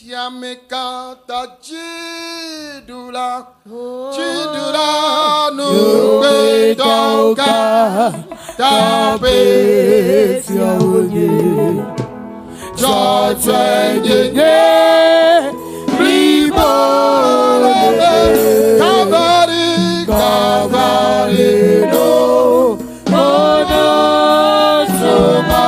Yameka Chidula Chidula Nube Doka Tabe Siaoye Jotwenye Ribo Kavari Kavari No Ono Soma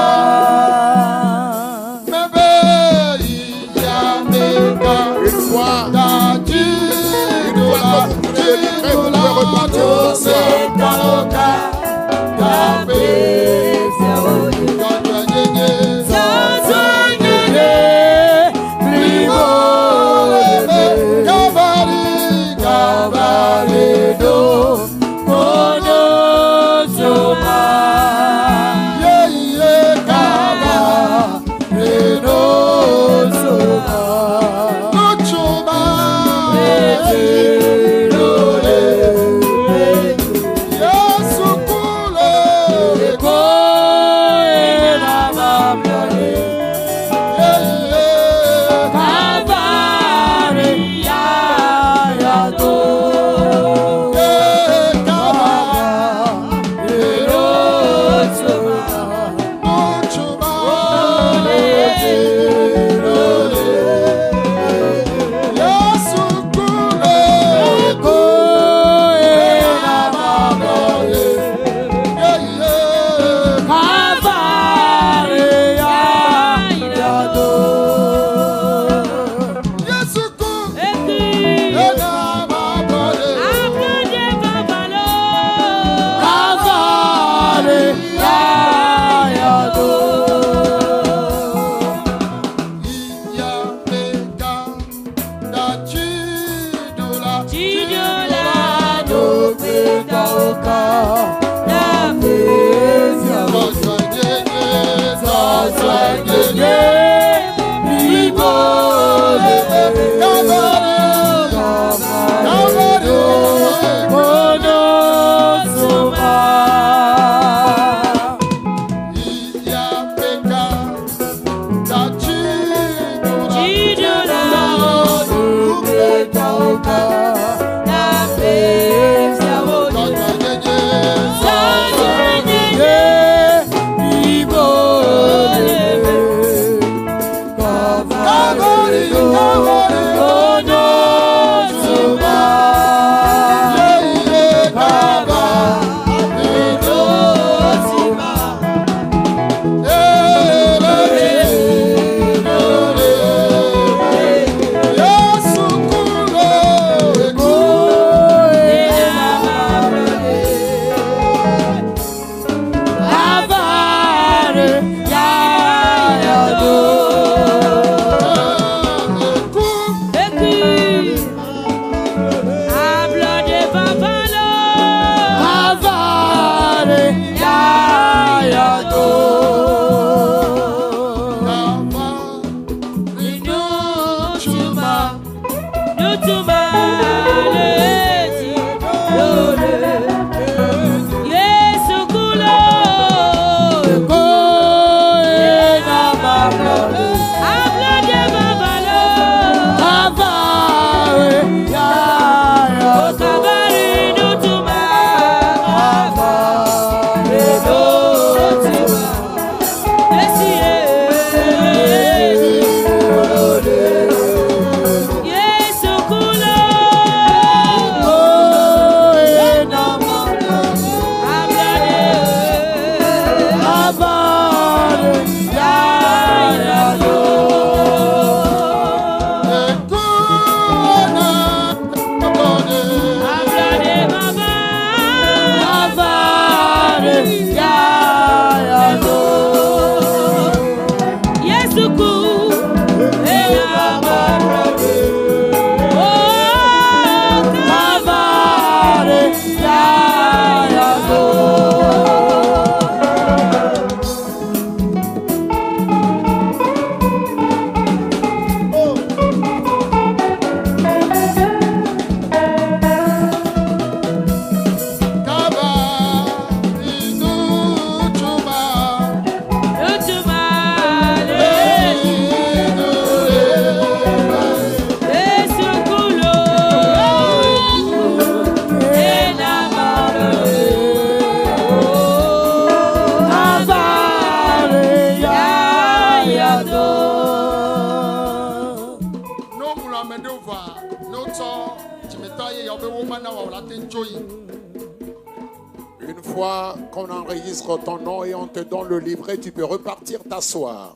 Une fois qu'on enregistre ton nom et on te donne le livret, tu peux repartir t'asseoir.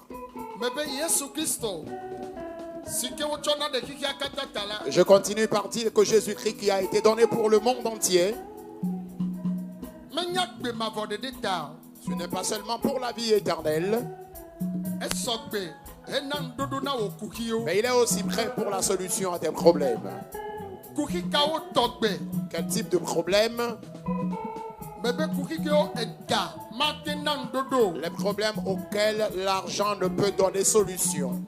Je continue par dire que Jésus-Christ qui a été donné pour le monde entier, ce n'est pas seulement pour la vie éternelle, mais il est aussi prêt pour la solution à tes problèmes. Quel type de problème? Les problèmes auxquels l'argent ne peut donner solution.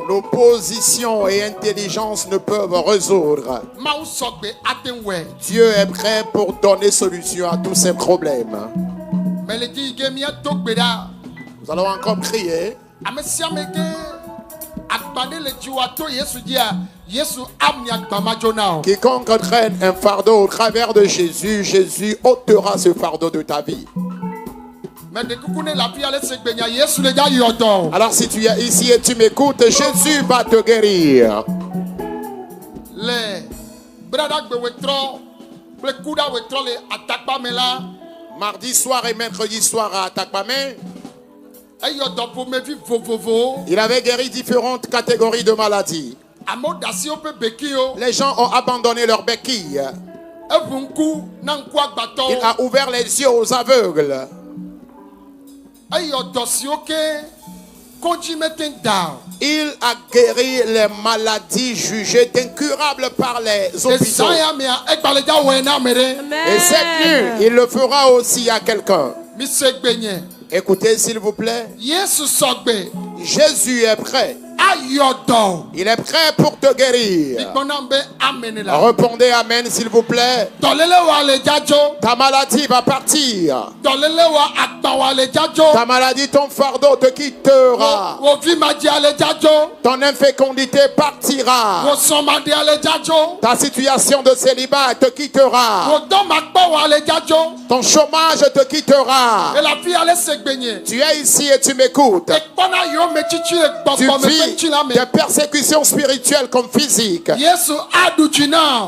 L'opposition et intelligence ne peuvent résoudre. Dieu est prêt pour donner solution à tous ces problèmes. Nous allons encore crier. Quiconque traîne un fardeau au travers de Jésus, Jésus ôtera ce fardeau de ta vie. Alors si tu es ici et tu m'écoutes, Jésus va te guérir. Mardi soir et mercredi soir à Atakpamé, il avait guéri différentes catégories de maladies. Les gens ont abandonné leurs béquilles. Il a ouvert les yeux aux aveugles. Il a guéri les maladies jugées incurables par les hôpitaux. Et cette nuit, il le fera aussi à quelqu'un. Écoutez s'il vous plaît. Jésus est prêt. Il est prêt pour te guérir. Répondez amen s'il vous plaît. Ta maladie va partir. Ta maladie, ton fardeau te quittera. Ton infécondité partira. Ta situation de célibat te quittera. Ton chômage te quittera. Tu es ici et tu m'écoutes. Tu vis des persécutions spirituelles comme physiques.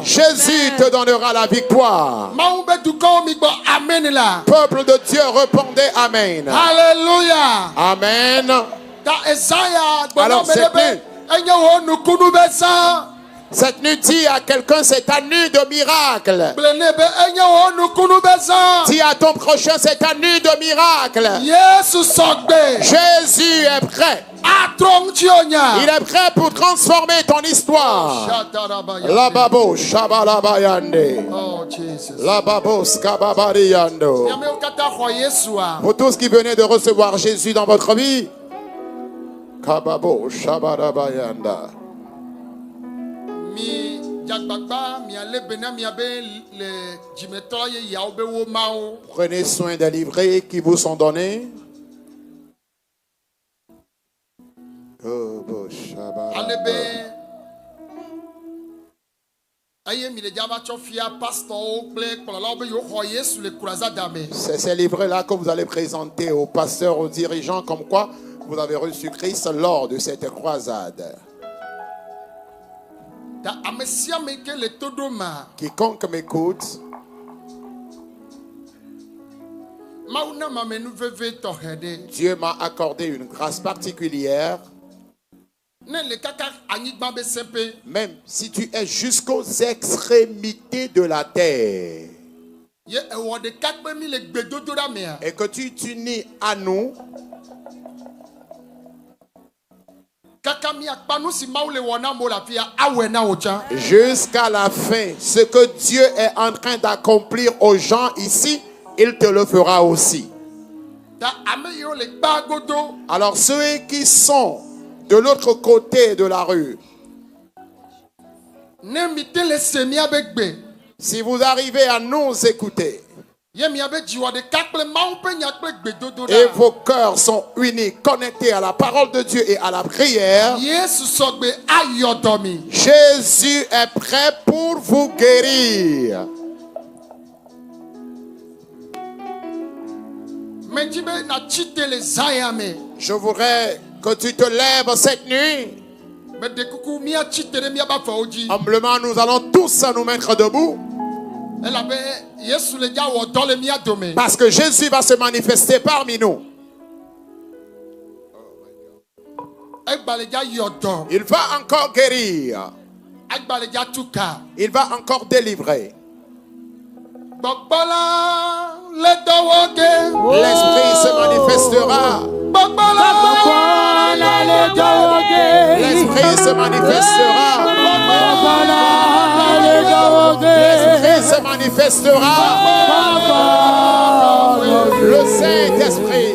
Jésus te donnera la victoire. Peuple de Dieu, répondez amen. Alléluia. Amen. Alors cette nuit, dis à quelqu'un, c'est ta nuit de miracle. Dis à ton prochain, c'est ta nuit de miracle. Jésus est prêt. Il est prêt pour transformer ton histoire. La babo shabalabayande. La babo skababariando. Pour tous qui venaient de recevoir Jésus dans votre vie, kababo shabalabayanda. Prenez soin des livrets qui vous sont donnés. C'est ces livrets-là que vous allez présenter aux pasteurs, aux dirigeants, comme quoi vous avez reçu Christ lors de cette croisade. Quiconque m'écoute, Dieu m'a accordé une grâce particulière. Même si tu es jusqu'aux extrémités de la terre et que tu t'unis à nous, jusqu'à la fin, ce que Dieu est en train d'accomplir aux gens ici, il te le fera aussi. Alors ceux qui sont de l'autre côté de la rue, si vous arrivez à nous écouter et vos cœurs sont unis, connectés à la parole de Dieu et à la prière, Jésus est prêt pour vous guérir. Je voudrais que tu te lèves cette nuit Humblement, nous allons tous nous mettre debout. Parce que Jésus va se manifester parmi nous. Il va encore guérir. Il va encore délivrer. L'Esprit se manifestera. L'Esprit se manifestera. L'Esprit se manifestera. Le Saint-Esprit.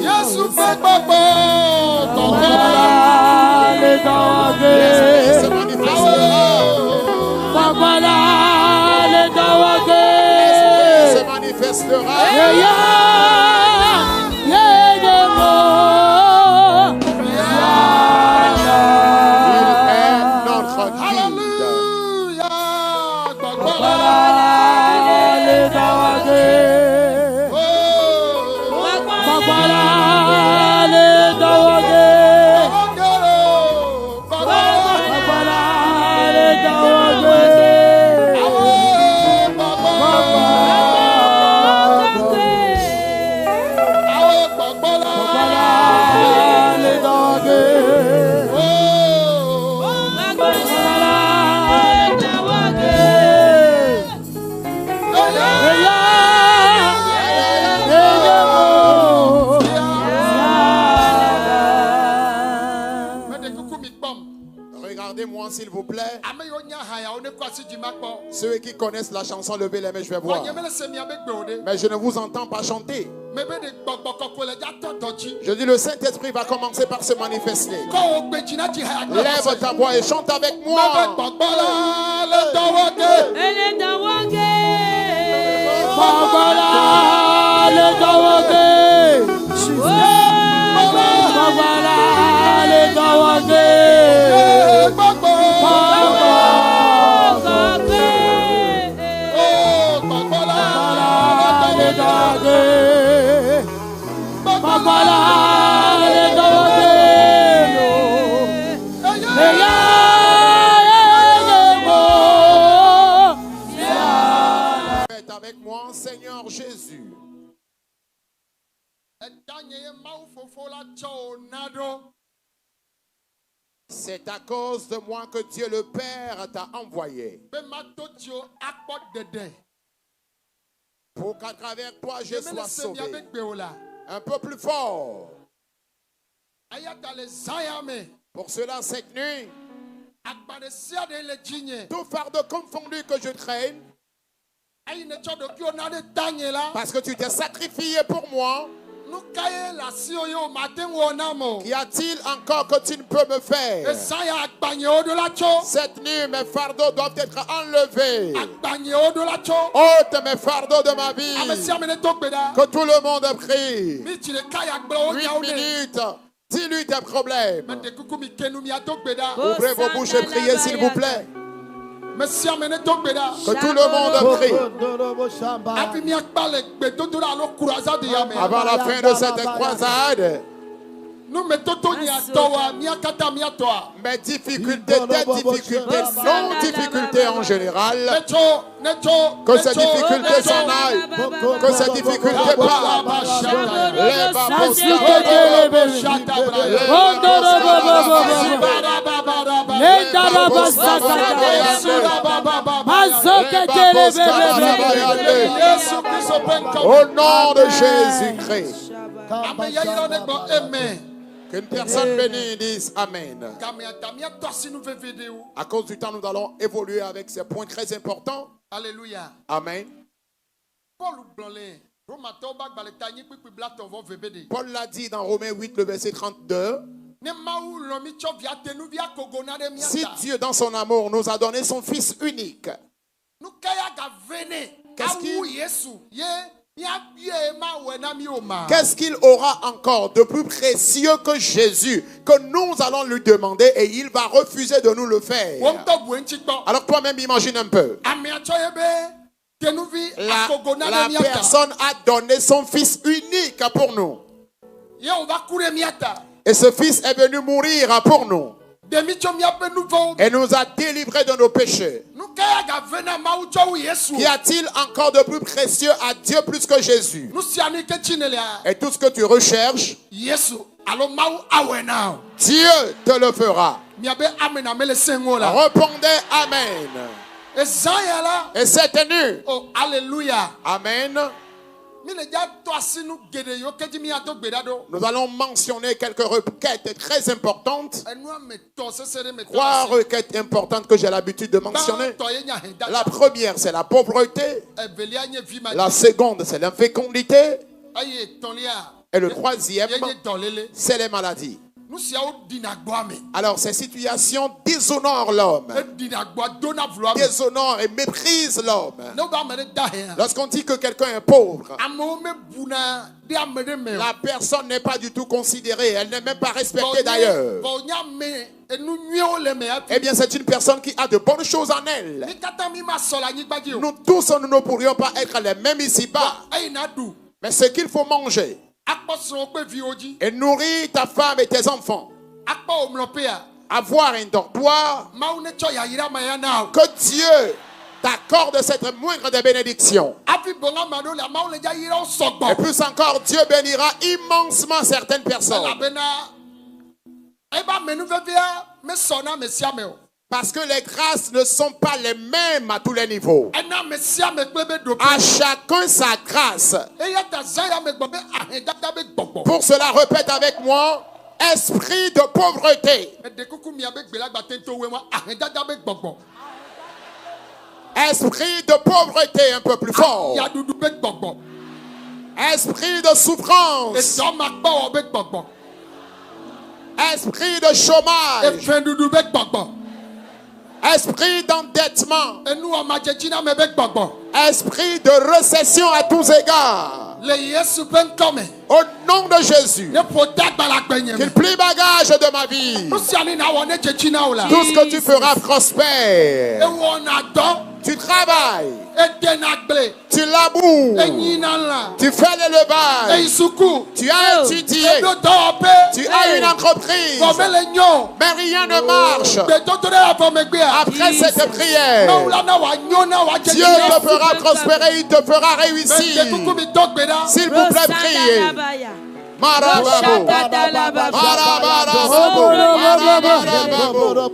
L'Esprit se manifestera. L'Esprit se manifestera. Regardez-moi s'il vous plaît. Ceux qui connaissent la chanson, levez les mains, je vais voir. Mais je ne vous entends pas chanter. Je dis le Saint-Esprit va commencer par se manifester. Lève ta voix et chante avec moi. Faites avec moi, Seigneur Jésus. C'est à cause de moi que Dieu le Père t'a envoyé. Pour qu'à travers toi je sois sauvé. Un peu plus fort. Pour cela cette nuit, tout fardeau confondu que je traîne, parce que tu t'es sacrifié pour moi. Qu'y a-t-il encore que tu ne peux me faire? Cette nuit, mes fardeaux doivent être enlevés. Ôte mes fardeaux de ma vie. Que tout le monde prie. 8 minutes. Dis-lui tes problèmes. Ouvrez vos bouches et priez s'il vous plaît. Que tout le monde prie. Avant la fin de cette croisade, mes difficultés, tes difficultés, nos difficultés en général, que ces difficultés s'en aillent, que ces difficultés partent. Au nom de Jésus-Christ. Qu'une personne bénie dise Amen. À cause du temps, nous allons évoluer avec ces points très importants. Alléluia. Amen. Paul l'a dit dans Romains 8, le verset 32. Si Dieu, dans son amour, nous a donné son Fils unique, qu'est-ce qu'il aura encore de plus précieux que Jésus, que nous allons lui demander et il va refuser de nous le faire? Alors toi-même imagine un peu. La personne a donné son Fils unique pour nous. Et ce Fils est venu mourir pour nous. et nous a délivrés de nos péchés. Qu'y a-t-il encore de plus précieux à Dieu plus que Jésus? Et tout ce que tu recherches, Dieu te le fera. Répondez Amen. Et c'est tenu. Oh, alléluia. Amen. Nous allons mentionner quelques requêtes très importantes. 3 requêtes importantes que j'ai l'habitude de mentionner. La première, c'est la pauvreté. La seconde, c'est l'infécondité. Et le troisième, c'est les maladies. Alors ces situations déshonorent l'homme, déshonorent et méprisent l'homme. Lorsqu'on dit que quelqu'un est pauvre, la personne n'est pas du tout considérée, elle n'est même pas respectée d'ailleurs. Eh bien c'est une personne qui a de bonnes choses en elle. Nous tous, nous ne pourrions pas être les mêmes ici-bas. Mais ce qu'il faut manger et nourrir ta femme et tes enfants, avoir un dortoir, que Dieu t'accorde cette moindre des bénédictions. Et plus encore, Dieu bénira immensement certaines personnes. Parce que les grâces ne sont pas les mêmes à tous les niveaux. À chacun sa grâce. Pour cela, répète avec moi, esprit de pauvreté. Esprit de pauvreté un peu plus fort. Esprit de souffrance. Esprit de chômage. Esprit d'endettement. Esprit de récession à tous égards. Au nom de Jésus, qu'il plie bagage de ma vie. Tout ce que tu feras prospère. Tu travailles. Tu laboures. Tu fais l'élevage. Tu as étudié. Tu as une entreprise. Mais rien ne marche. Après cette prière, Dieu te fera prospérer. Il te fera réussir. S'il vous plaît, priez. Marababo, Marabarabo, Marabarabo,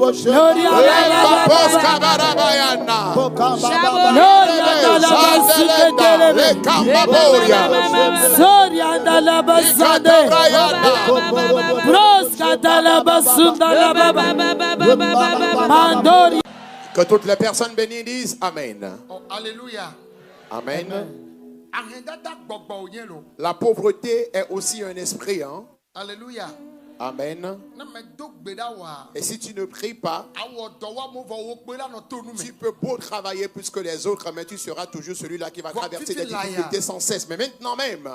que toutes les personnes bénies disent Amen. Oh, alléluia. Amen. La pauvreté est aussi un esprit. Hein? Alléluia. Amen. Et si tu ne pries pas, tu peux beau travailler plus que les autres, mais tu seras toujours celui-là qui va traverser des difficultés sans cesse. Mais maintenant même,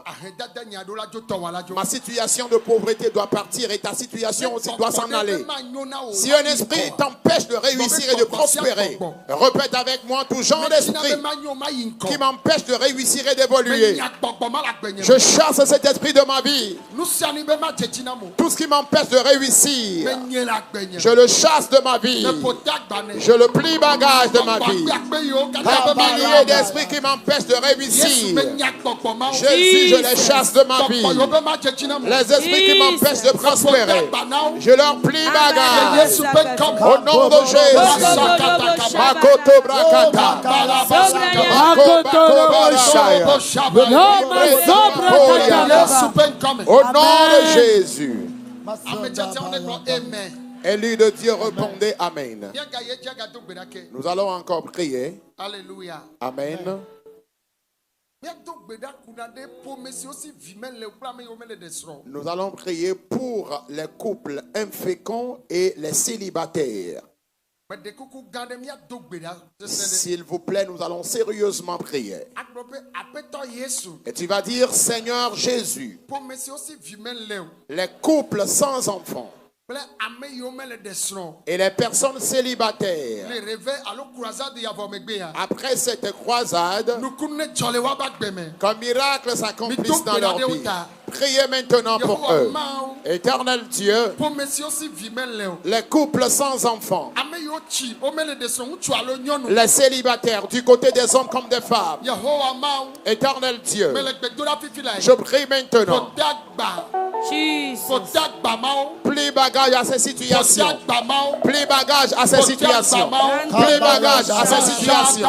ma situation de pauvreté doit partir et ta situation aussi doit s'en aller. Si un esprit t'empêche de réussir et de prospérer, répète avec moi tout genre d'esprit qui m'empêche de réussir et d'évoluer. Je chasse cet esprit de ma vie. Tout ce qui m'empêche de réussir, je le chasse de ma vie. Je le plie bagage de ma vie. Un millier d'esprits qui m'empêchent de réussir, Jésus, je les chasse de ma vie. Les esprits qui m'empêchent de prospérer, je leur plie bagage. Au nom de Jésus. Makoto Brakata. Au nom de Jésus. Élu de Dieu, répondez Amen. Nous allons encore prier. Alléluia. Amen. Nous allons prier pour les couples inféconds et les célibataires. S'il vous plaît, nous allons sérieusement prier. Et tu vas dire, Seigneur Jésus, les couples sans enfants et les personnes célibataires, après cette croisade, qu'un miracle s'accomplisse dans leur vie. Priez maintenant pour eux. Éternel Dieu, les couples sans enfants, les célibataires, du côté des hommes comme des femmes. Éternel Dieu, je prie maintenant. Plie bagage à ces situations. Plie bagage à ces situations. Plie bagage à ces situations.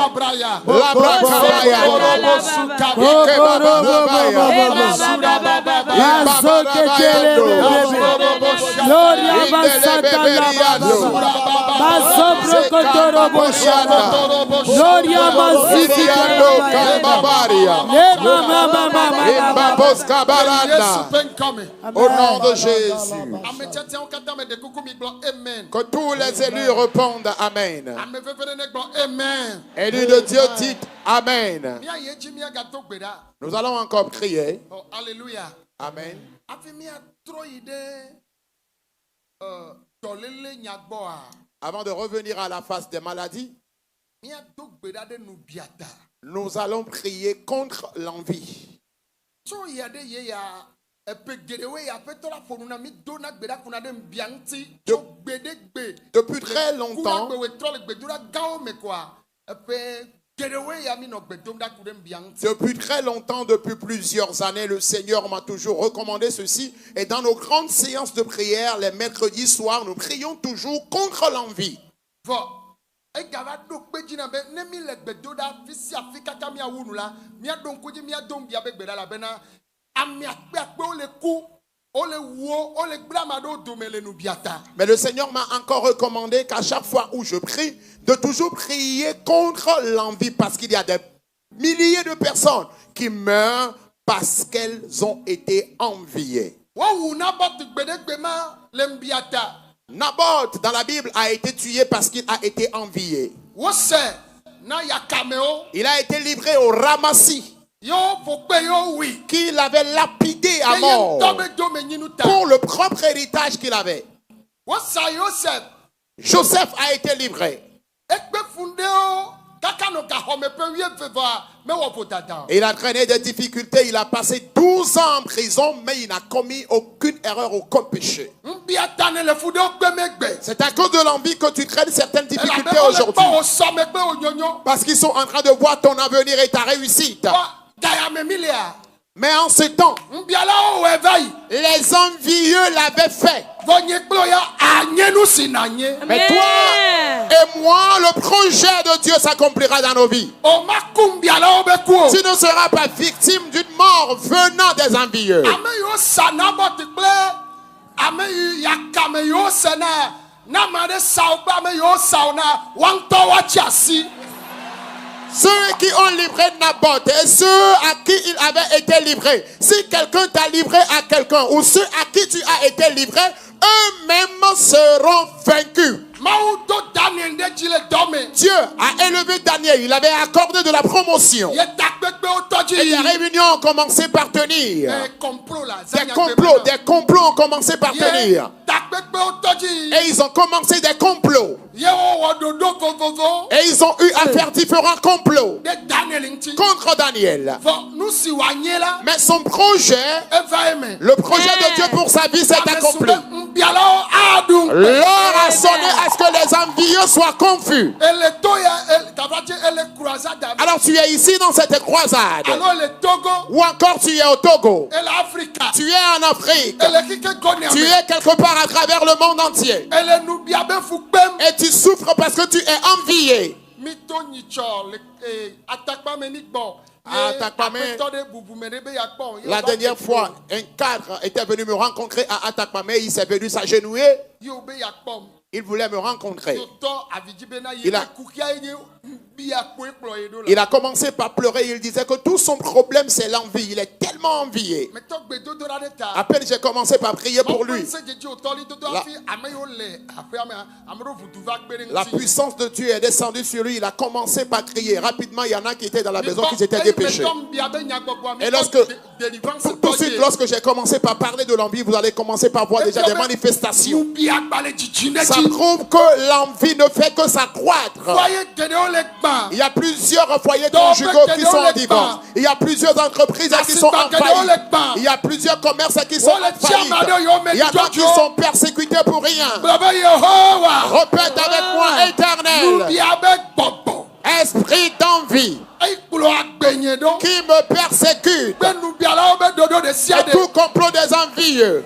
Au nom de Jésus. Que tous les élus répondent Amen. Élus de Dieu, dites Amen. Nous allons encore crier. Alléluia. Amen. Avant de revenir à la phase des maladies, nous allons prier contre l'envie. Depuis très longtemps, depuis plusieurs années, le Seigneur m'a toujours recommandé ceci. Et dans nos grandes séances de prière, les mercredis soirs, nous prions toujours contre l'envie. Mais le Seigneur m'a encore recommandé qu'à chaque fois où je prie, de toujours prier contre l'envie, parce qu'il y a des milliers de personnes qui meurent parce qu'elles ont été enviées. Naboth dans la Bible a été tué parce qu'il a été envié. Il a été livré au ramassis, qu'il avait lapidé à mort pour le propre héritage qu'il avait. Joseph a été livré. Il a traîné des difficultés. Il a passé 12 ans en prison, mais il n'a commis aucune erreur, aucun péché. C'est à cause de l'envie que tu traînes certaines difficultés aujourd'hui. Parce qu'ils sont en train de voir ton avenir et ta réussite. Mais en ce temps, les envieux l'avaient fait. Mais toi et moi, le projet de Dieu s'accomplira dans nos vies. Tu ne seras pas victime d'une mort venant des envieux. Ceux qui ont livré Naboth et ceux à qui il avait été livré, si quelqu'un t'a livré à quelqu'un ou ceux à qui tu as été livré, eux-mêmes seront vaincus. Dieu a élevé Daniel, il avait accordé de la promotion. Et les réunions ont commencé par tenir. Des complots ont commencé par tenir. Et ils ont commencé des complots. Et ils ont eu à faire différents complots contre Daniel. Mais son projet, le projet de Dieu pour sa vie s'est accompli. L'heure a sonné à ce que les envieux soient confus. Alors tu es ici dans cette croisade. Ou encore tu es au Togo. Tu es en Afrique. Tu es quelque part à travers le monde entier. Et tu souffres parce que tu es envié. La dernière fois, un cadre était venu me rencontrer à Atakpamé. Il s'est venu s'agenouiller. Il voulait me rencontrer. Il a commencé par pleurer. Il disait que tout son problème c'est l'envie. Il est tellement envié. À peine j'ai commencé par prier pour lui. La puissance de Dieu est descendue sur lui. Il a commencé par crier. Rapidement, il y en a qui étaient dans la maison qui s'étaient dépêchés. Et tout de suite, lorsque j'ai commencé par parler de l'envie, vous allez commencer par voir déjà des manifestations. Ça prouve que l'envie ne fait que s'accroître. Il y a plusieurs foyers conjugaux qui sont en divorce. Il y a plusieurs entreprises qui sont en faillite. Il y a plusieurs commerces qui sont en faillite. Il y a d'autres qui sont persécutés pour rien. Répète avec moi, Éternel. Esprit d'envie qui me persécute et tout complot des envieux.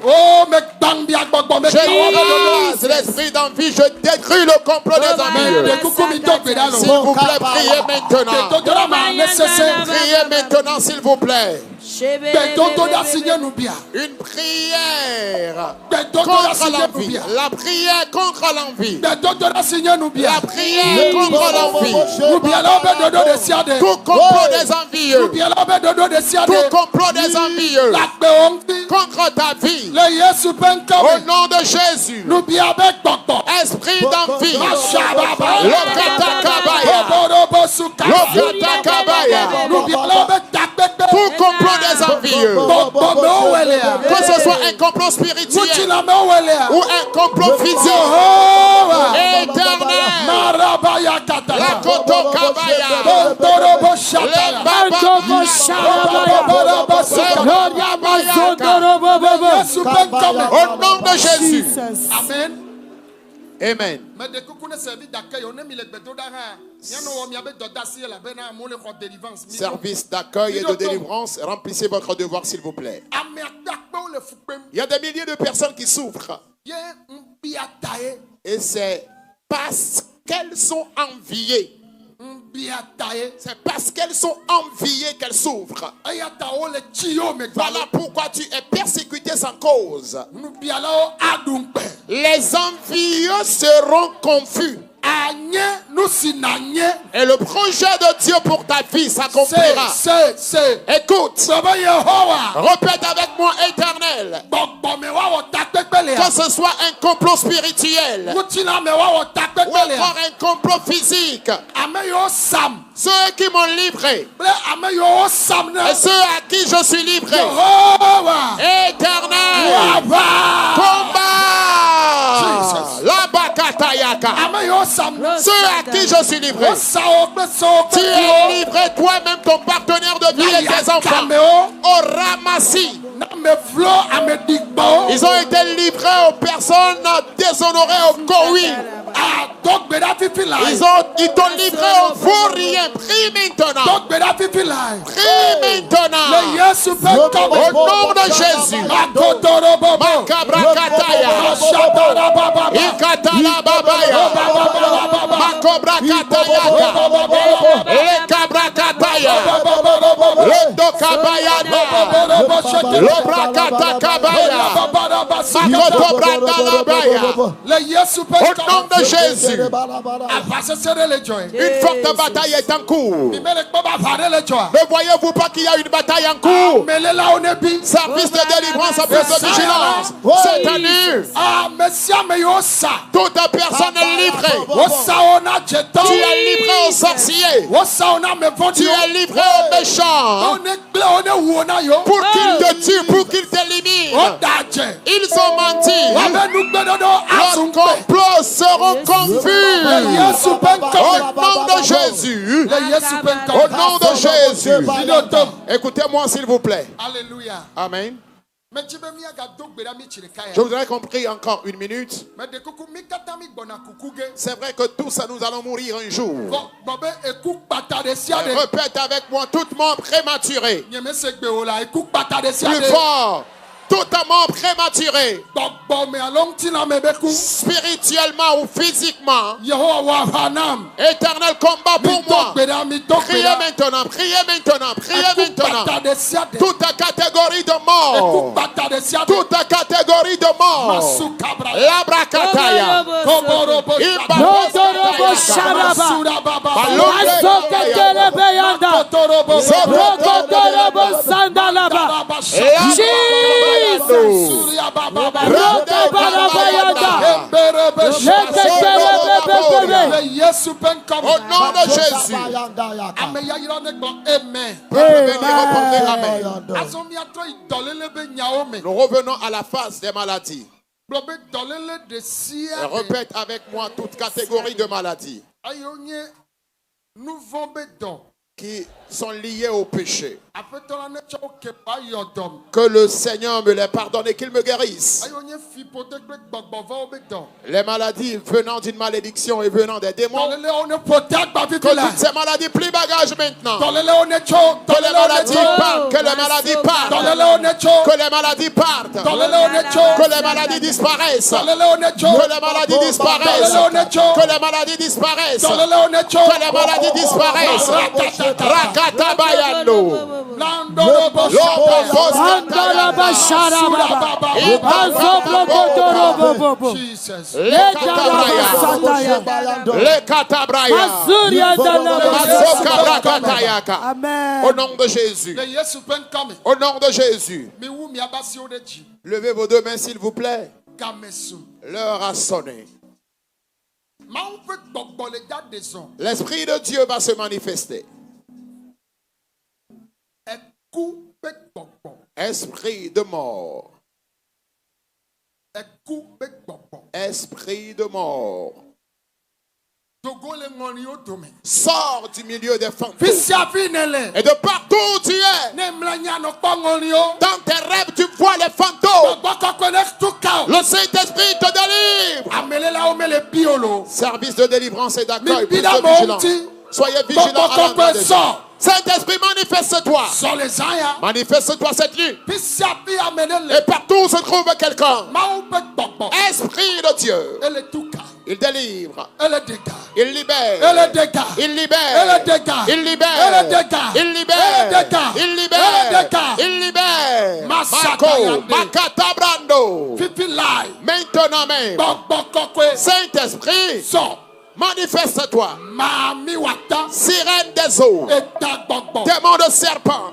Je détruis l'esprit d'envie, je détruis le complot des envieux. S'il vous plaît, priez maintenant. Priez maintenant, s'il vous plaît. Une prière contre l'envie. La prière contre l'envie. La prière contre l'envie. Tout complot des envieux. Tout complot des envieux contre ta vie. Au nom de Jésus. Esprit d'envie. Tout complot des envieux. Que ce soit un complot spirituel ou un complot physique. Éternel. La koto kabaya. Au nom de Jésus. Amen. Amen. Service d'accueil et de délivrance, remplissez votre devoir s'il vous plaît. Il y a des milliers de personnes qui souffrent. Et c'est parce qu'elles sont enviées. C'est parce qu'elles sont enviées qu'elles souffrent. Voilà pourquoi tu es persécuté sans cause. Les envieux seront confus. Et le projet de Dieu pour ta vie s'accomplira. Écoute, répète avec moi, Éternel. Que ce soit un complot spirituel ou encore un complot physique, ceux qui m'ont livré et ceux à qui je suis livré, Éternel, combat la bakatayaka. Ceux à qui je suis livré, tu es livré toi-même, ton partenaire de vie et tes enfants au ramassis. Ils ont été livrés aux personnes déshonorées au Kowi. Ils t'ont livré au vaurien. Prie maintenant. Prie maintenant. Au nom de Jésus. Makabra kataya. Ikatala babaya. Makobra kataya. Lekabra kataya. Ledokabayana. Lobra katakabaya. Makotobra dalabaya. Au nom de Jésus. Une forte bataille est en cours. Ne voyez-vous pas qu'il y a une bataille en cours? Service de délivrance, plus de vigilance. C'est à nous. Toute personne est livrée. Tu es livré aux sorciers. Tu es livré aux méchants. Pour qu'ils te tuent, pour qu'ils t'éliminent. Ils ont menti. Leurs complots seront confus. Au nom de Jésus. Au nom de Jésus. Écoutez-moi s'il vous plaît. Alléluia. Amen. Je voudrais qu'on prie encore une minute. C'est vrai que tous ça nous allons mourir un jour. Répète avec moi, toute mort prématurée. Plus fort. Toute mort prématurée, spirituellement ou physiquement, éternel combat pour moi. Priez maintenant, priez maintenant, priez maintenant. Toute catégorie de mort, toute catégorie de mort, l'abrakataya, au nom de Jésus. Nous revenons à la phase des maladies. Répète avec moi toute catégorie de maladies. qui sont liés au péché. Que le Seigneur me les pardonne et qu'il me guérisse. Les maladies venant d'une malédiction et venant des démons. Que toutes ces maladies plient bagage maintenant. Que les maladies partent. Que les maladies partent. Que les maladies partent. Que les maladies disparaissent. Que les maladies disparaissent. Que les maladies disparaissent. Que les maladies disparaissent. Rakatabayando. Au nom de Jésus. Au nom de Jésus. Levez vos deux mains s'il vous plaît. L'heure a sonné. L'Esprit de Dieu va se manifester. Esprit de mort. Esprit de mort. Sors du milieu des fantômes. Et de partout où tu es. Dans tes rêves, tu vois les fantômes. Le Saint-Esprit te délivre. Service de délivrance et d'accueil. Plus de vigilance. Soyez vigilants à l'endroit de Dieu. Saint-Esprit, manifeste-toi. Manifeste-toi cette nuit. Et partout où se trouve quelqu'un. Esprit de Dieu. Il délivre. Il libère. Il libère. Il libère. Il libère. Il libère. Il libère. Marco. Makatabrando. Maintenant même. Saint-Esprit. Manifeste-toi. Sirène des eaux. Démon de serpent.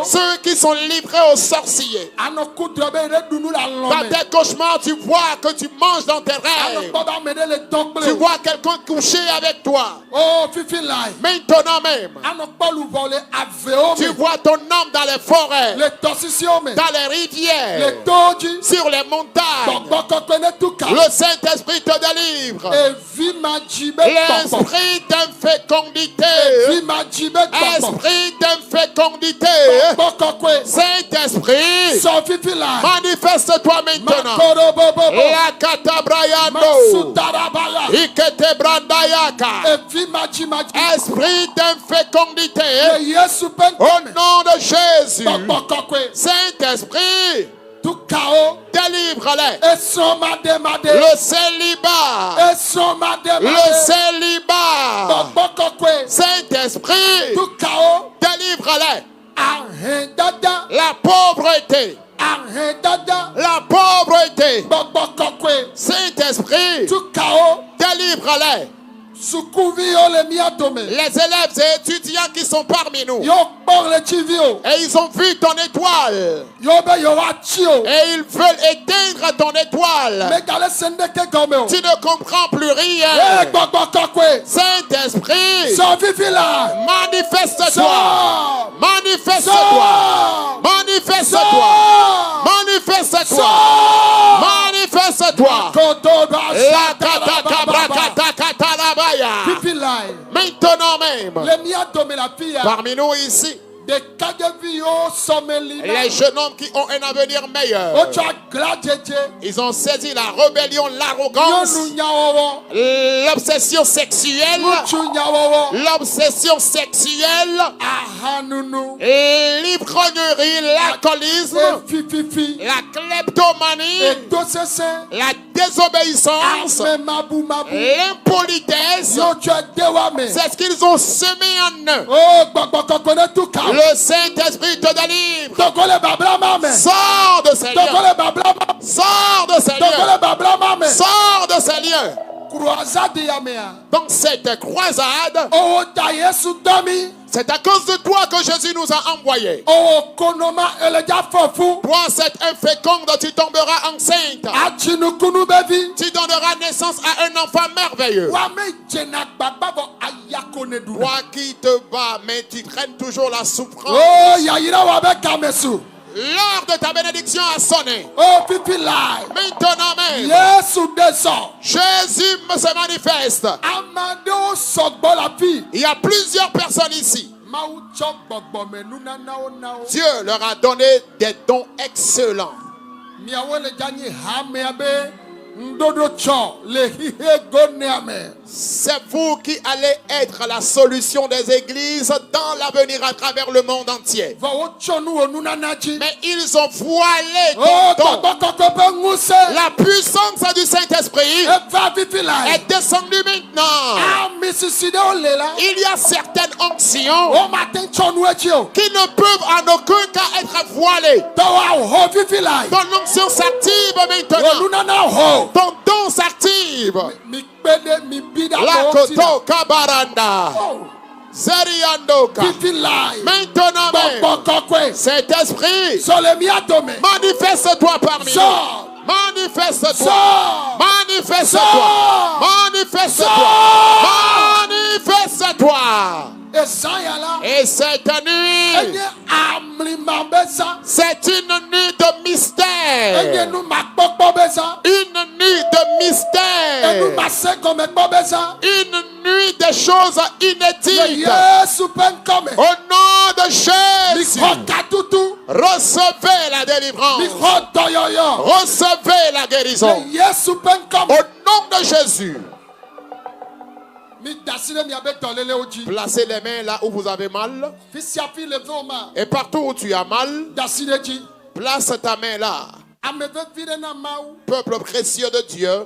Ceux qui sont livrés aux sorciers. Dans tes cauchemars, tu vois que tu manges dans tes rêves. Tu vois quelqu'un coucher avec toi. Maintenant même. Tu vois ton âme dans les forêts. Dans les rivières. Sur les montagnes. Le Saint-Esprit te délivre. L'esprit d'infécondité. Esprit d'infécondité. Saint-Esprit, manifeste-toi maintenant. La katabrayando. Ikete brandayaka. Esprit d'infécondité. Au nom de Jésus. Saint-Esprit, délivre-les. Le célibat. Le célibat. Saint-Esprit, délivre-les. La pauvreté. La pauvreté. Saint-Esprit, délivre-les. Les élèves et étudiants qui sont parmi nous. Et ils ont vu ton étoile. Et ils veulent éteindre ton étoile. Tu ne comprends plus rien. Saint-Esprit, manifeste-toi. Manifeste-toi. Manifeste-toi. Manifeste-toi. Manifeste-toi. La maintenant même, parmi nous ici, les jeunes hommes qui ont un avenir meilleur, ils ont saisi la rébellion, l'arrogance, l'obsession sexuelle, l'ivrognerie, l'alcoolisme, la kleptomanie, la désobéissance, l'impolitesse. C'est ce qu'ils ont semé en eux. Le Saint-Esprit te délivre. Sors de ces lieux. Sors de ces lieux. Sors de ces lieux. Donc cette croisade, c'est à cause de toi que Jésus nous a envoyés. Toi, cette inféconde, tu tomberas enceinte. Tu donneras naissance à un enfant merveilleux. Toi qui te bats, mais tu traînes toujours la souffrance. L'heure de ta bénédiction a sonné. Oh, pipi lai. Maintenant même, Yesu descend. Jésus se manifeste. Amado sogbo la vie. Il y a plusieurs personnes ici. Maou chok gbogbo menu na nao nao. Dieu leur a donné des dons excellents. Miawele jani hameabe. Ndodo cho le hihe gone ame. C'est vous qui allez être la solution des églises dans l'avenir à travers le monde entier. Mais ils ont voilé la puissance du Saint-Esprit est descendue maintenant. Il y a certaines onctions qui ne peuvent en aucun cas être voilées. Ton onction s'active maintenant. Ton don s'active. La koto kabaranda. Zeriandoka. Maintenant même, cet esprit, manifeste-toi parmi nous. Manifeste-toi. Manifeste-toi. Manifeste-toi. Manifeste-toi. Et cette nuit, c'est une nuit de mystère. Une nuit de mystère. Une nuit de choses inédites. Au nom de Jésus, recevez la délivrance. Recevez la guérison. Au nom de Jésus. Placez les mains là où vous avez mal. Et partout où tu as mal, place ta main là. Peuple précieux de Dieu,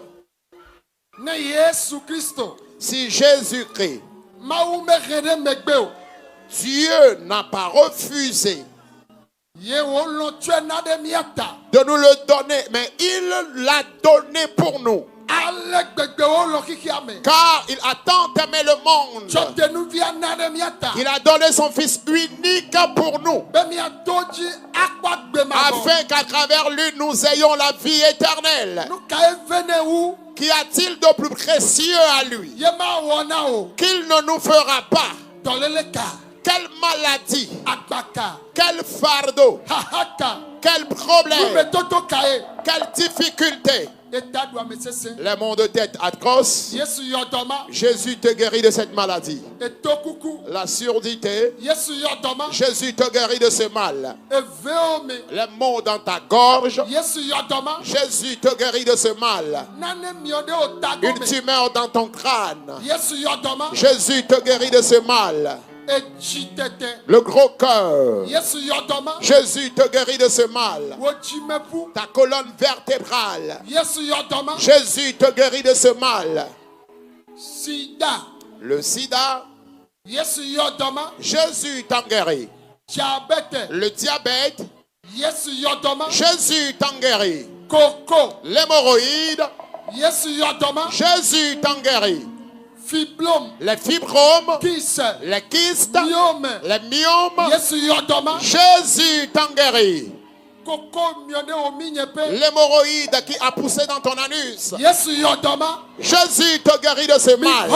si Jésus-Christ, Dieu n'a pas refusé de nous le donner, mais il l'a donné pour nous. Car il a tant aimé le monde qu'il a donné son Fils unique pour nous, afin qu'à travers lui nous ayons la vie éternelle. Qu'y a-t-il de plus précieux à lui qu'il ne nous fera pas? Quelle maladie, quel fardeau, quel problème, quelle difficulté, les maux de tête atroces, Jésus te guérit de cette maladie. La surdité, Jésus te guérit de ce mal. Les maux dans ta gorge, Jésus te guérit de ce mal. Une tumeur dans ton crâne, Jésus te guérit de ce mal. Le gros cœur, Jésus te guérit de ce mal. Ta colonne vertébrale, Jésus te guérit de ce mal. Le sida, Jésus t'en guérit. Le diabète, Jésus t'en guérit. L'hémorroïde, Jésus t'en guérit. Les fibromes, les kystes, les myomes, Jésus t'en guérit. L'hémorroïde qui a poussé dans ton anus, Jésus te guérit de ce mal.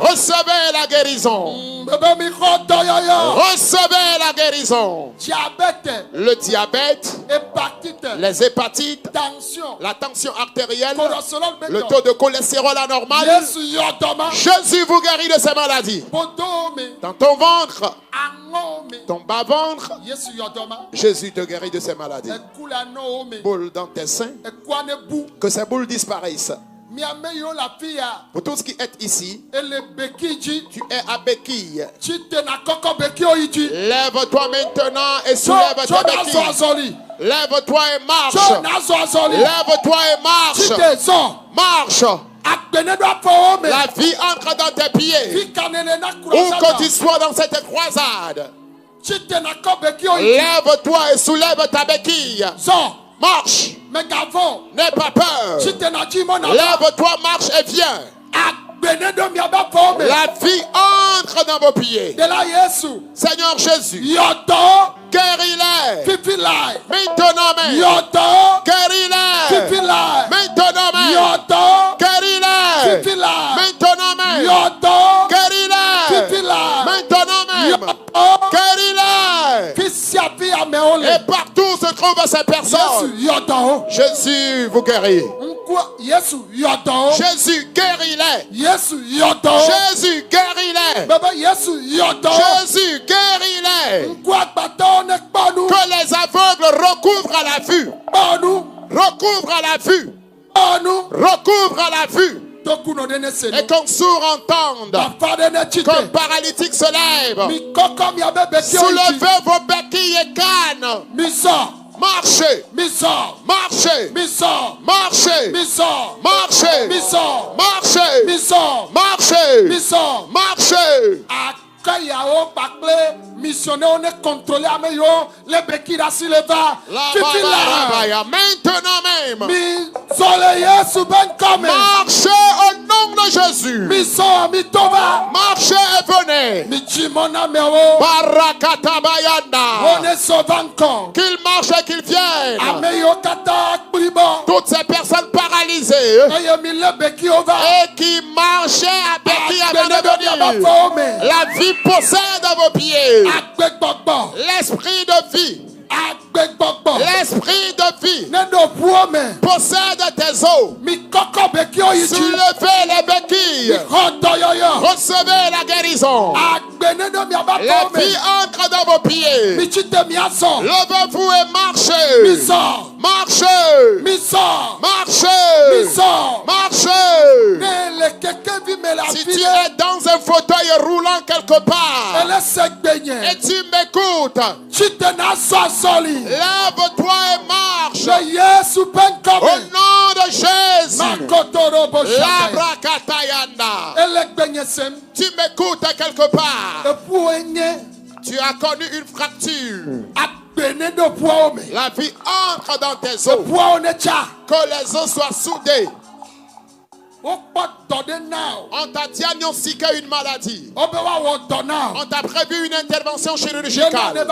Recevez la guérison. Recevez la guérison. Le diabète, les hépatites, la tension artérielle, le taux de cholestérol anormal, Jésus vous guérit de ces maladies. Dans ton ventre, ton bas-ventre, Jésus te guérit de ces maladies. Boules dans tes seins, que ces boules disparaissent. Pour tous qui êtes ici, tu es à béquille. Lève-toi maintenant et soulève ta béquille. Lève-toi et marche. Lève-toi et marche. Marche. La vie entre dans tes pieds. Où que tu sois dans cette croisade, lève-toi et soulève ta béquille. Marche. N'aie pas peur. Lève-toi, marche et viens. La vie entre dans vos pieds. Seigneur Jésus, guéris-les. Maintenant même. Guéris-les. Maintenant même. Guéris-les. Maintenant même. Guéris-les. Maintenant même. Guéris-les. Et trouve ces personnes. Jésus vous guérit. Jésus guérit-les. Jésus guérit-les. Jésus guérit-les. Que les aveugles recouvrent la vue. Recouvrent la vue. Recouvre la vue. Et qu'un sourd entende, qu'un paralytique se lève. Soulevez vos béquilles et cannes. Marchez. Marchez. Marchez. Marchez. Marchez. Marchez. Missionnaire, on est contrôlé à les béquilles assis les va. Maintenant même. Marchez au nom de Jésus. Marchez et venez. On est sauvant. Qu'il marche et qu'il vienne. Toutes ces personnes paralysées et qui marchaient à béquilles avant de venir. La vie possède vos pieds. L'esprit de vie. L'esprit de vie possède tes os. Soulevez les béquilles. Recevez la guérison. La vie entre dans vos pieds. Levez-vous et marchez. Marchez. Marchez. Si tu es dans un fauteuil roulant quelque part et tu m'écoutes, lève-toi et marche. Au nom de Jésus. Tu m'écoutes quelque part. Tu as connu une fracture. La vie entre dans tes os. Que les os soient soudés. On t'a diagnostiqué une maladie. On t'a prévu une intervention chirurgicale.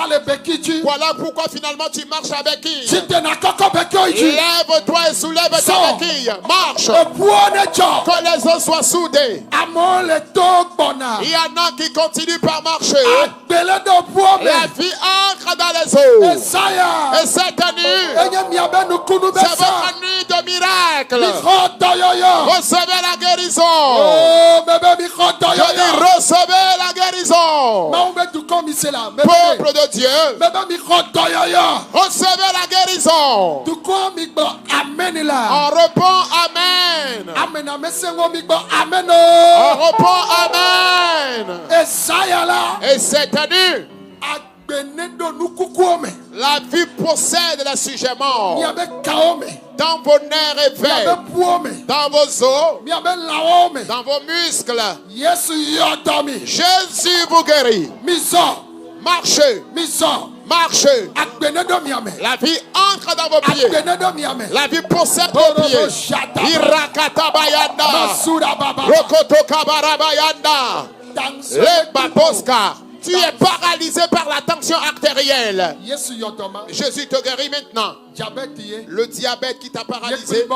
Voilà pourquoi finalement tu marches avec qui. Lève-toi et soulève ta béquille. Marche. Que les os soient soudés. Il y en a qui continuent par marcher. La vie entre dans les os. Et cette nuit, c'est votre nuit de miracle. Recevez la guérison. Je dis recevez la guérison. Peuple de Dieu, recevez la guérison. On répond Amen. On répond Amen. Et cette nuit, la vie possède le sujet mort. Dans vos nerfs et veines, dans vos os, dans vos muscles. Jésus vous guérit. Marchez. Marchez. La vie entre dans vos pieds. La vie possède vos pieds. Irakatabayanda. Rokotokabarabayanda. Le baboska. Tu es paralysé par la tension artérielle. Jésus te guérit maintenant. Le diabète qui t'a paralysé.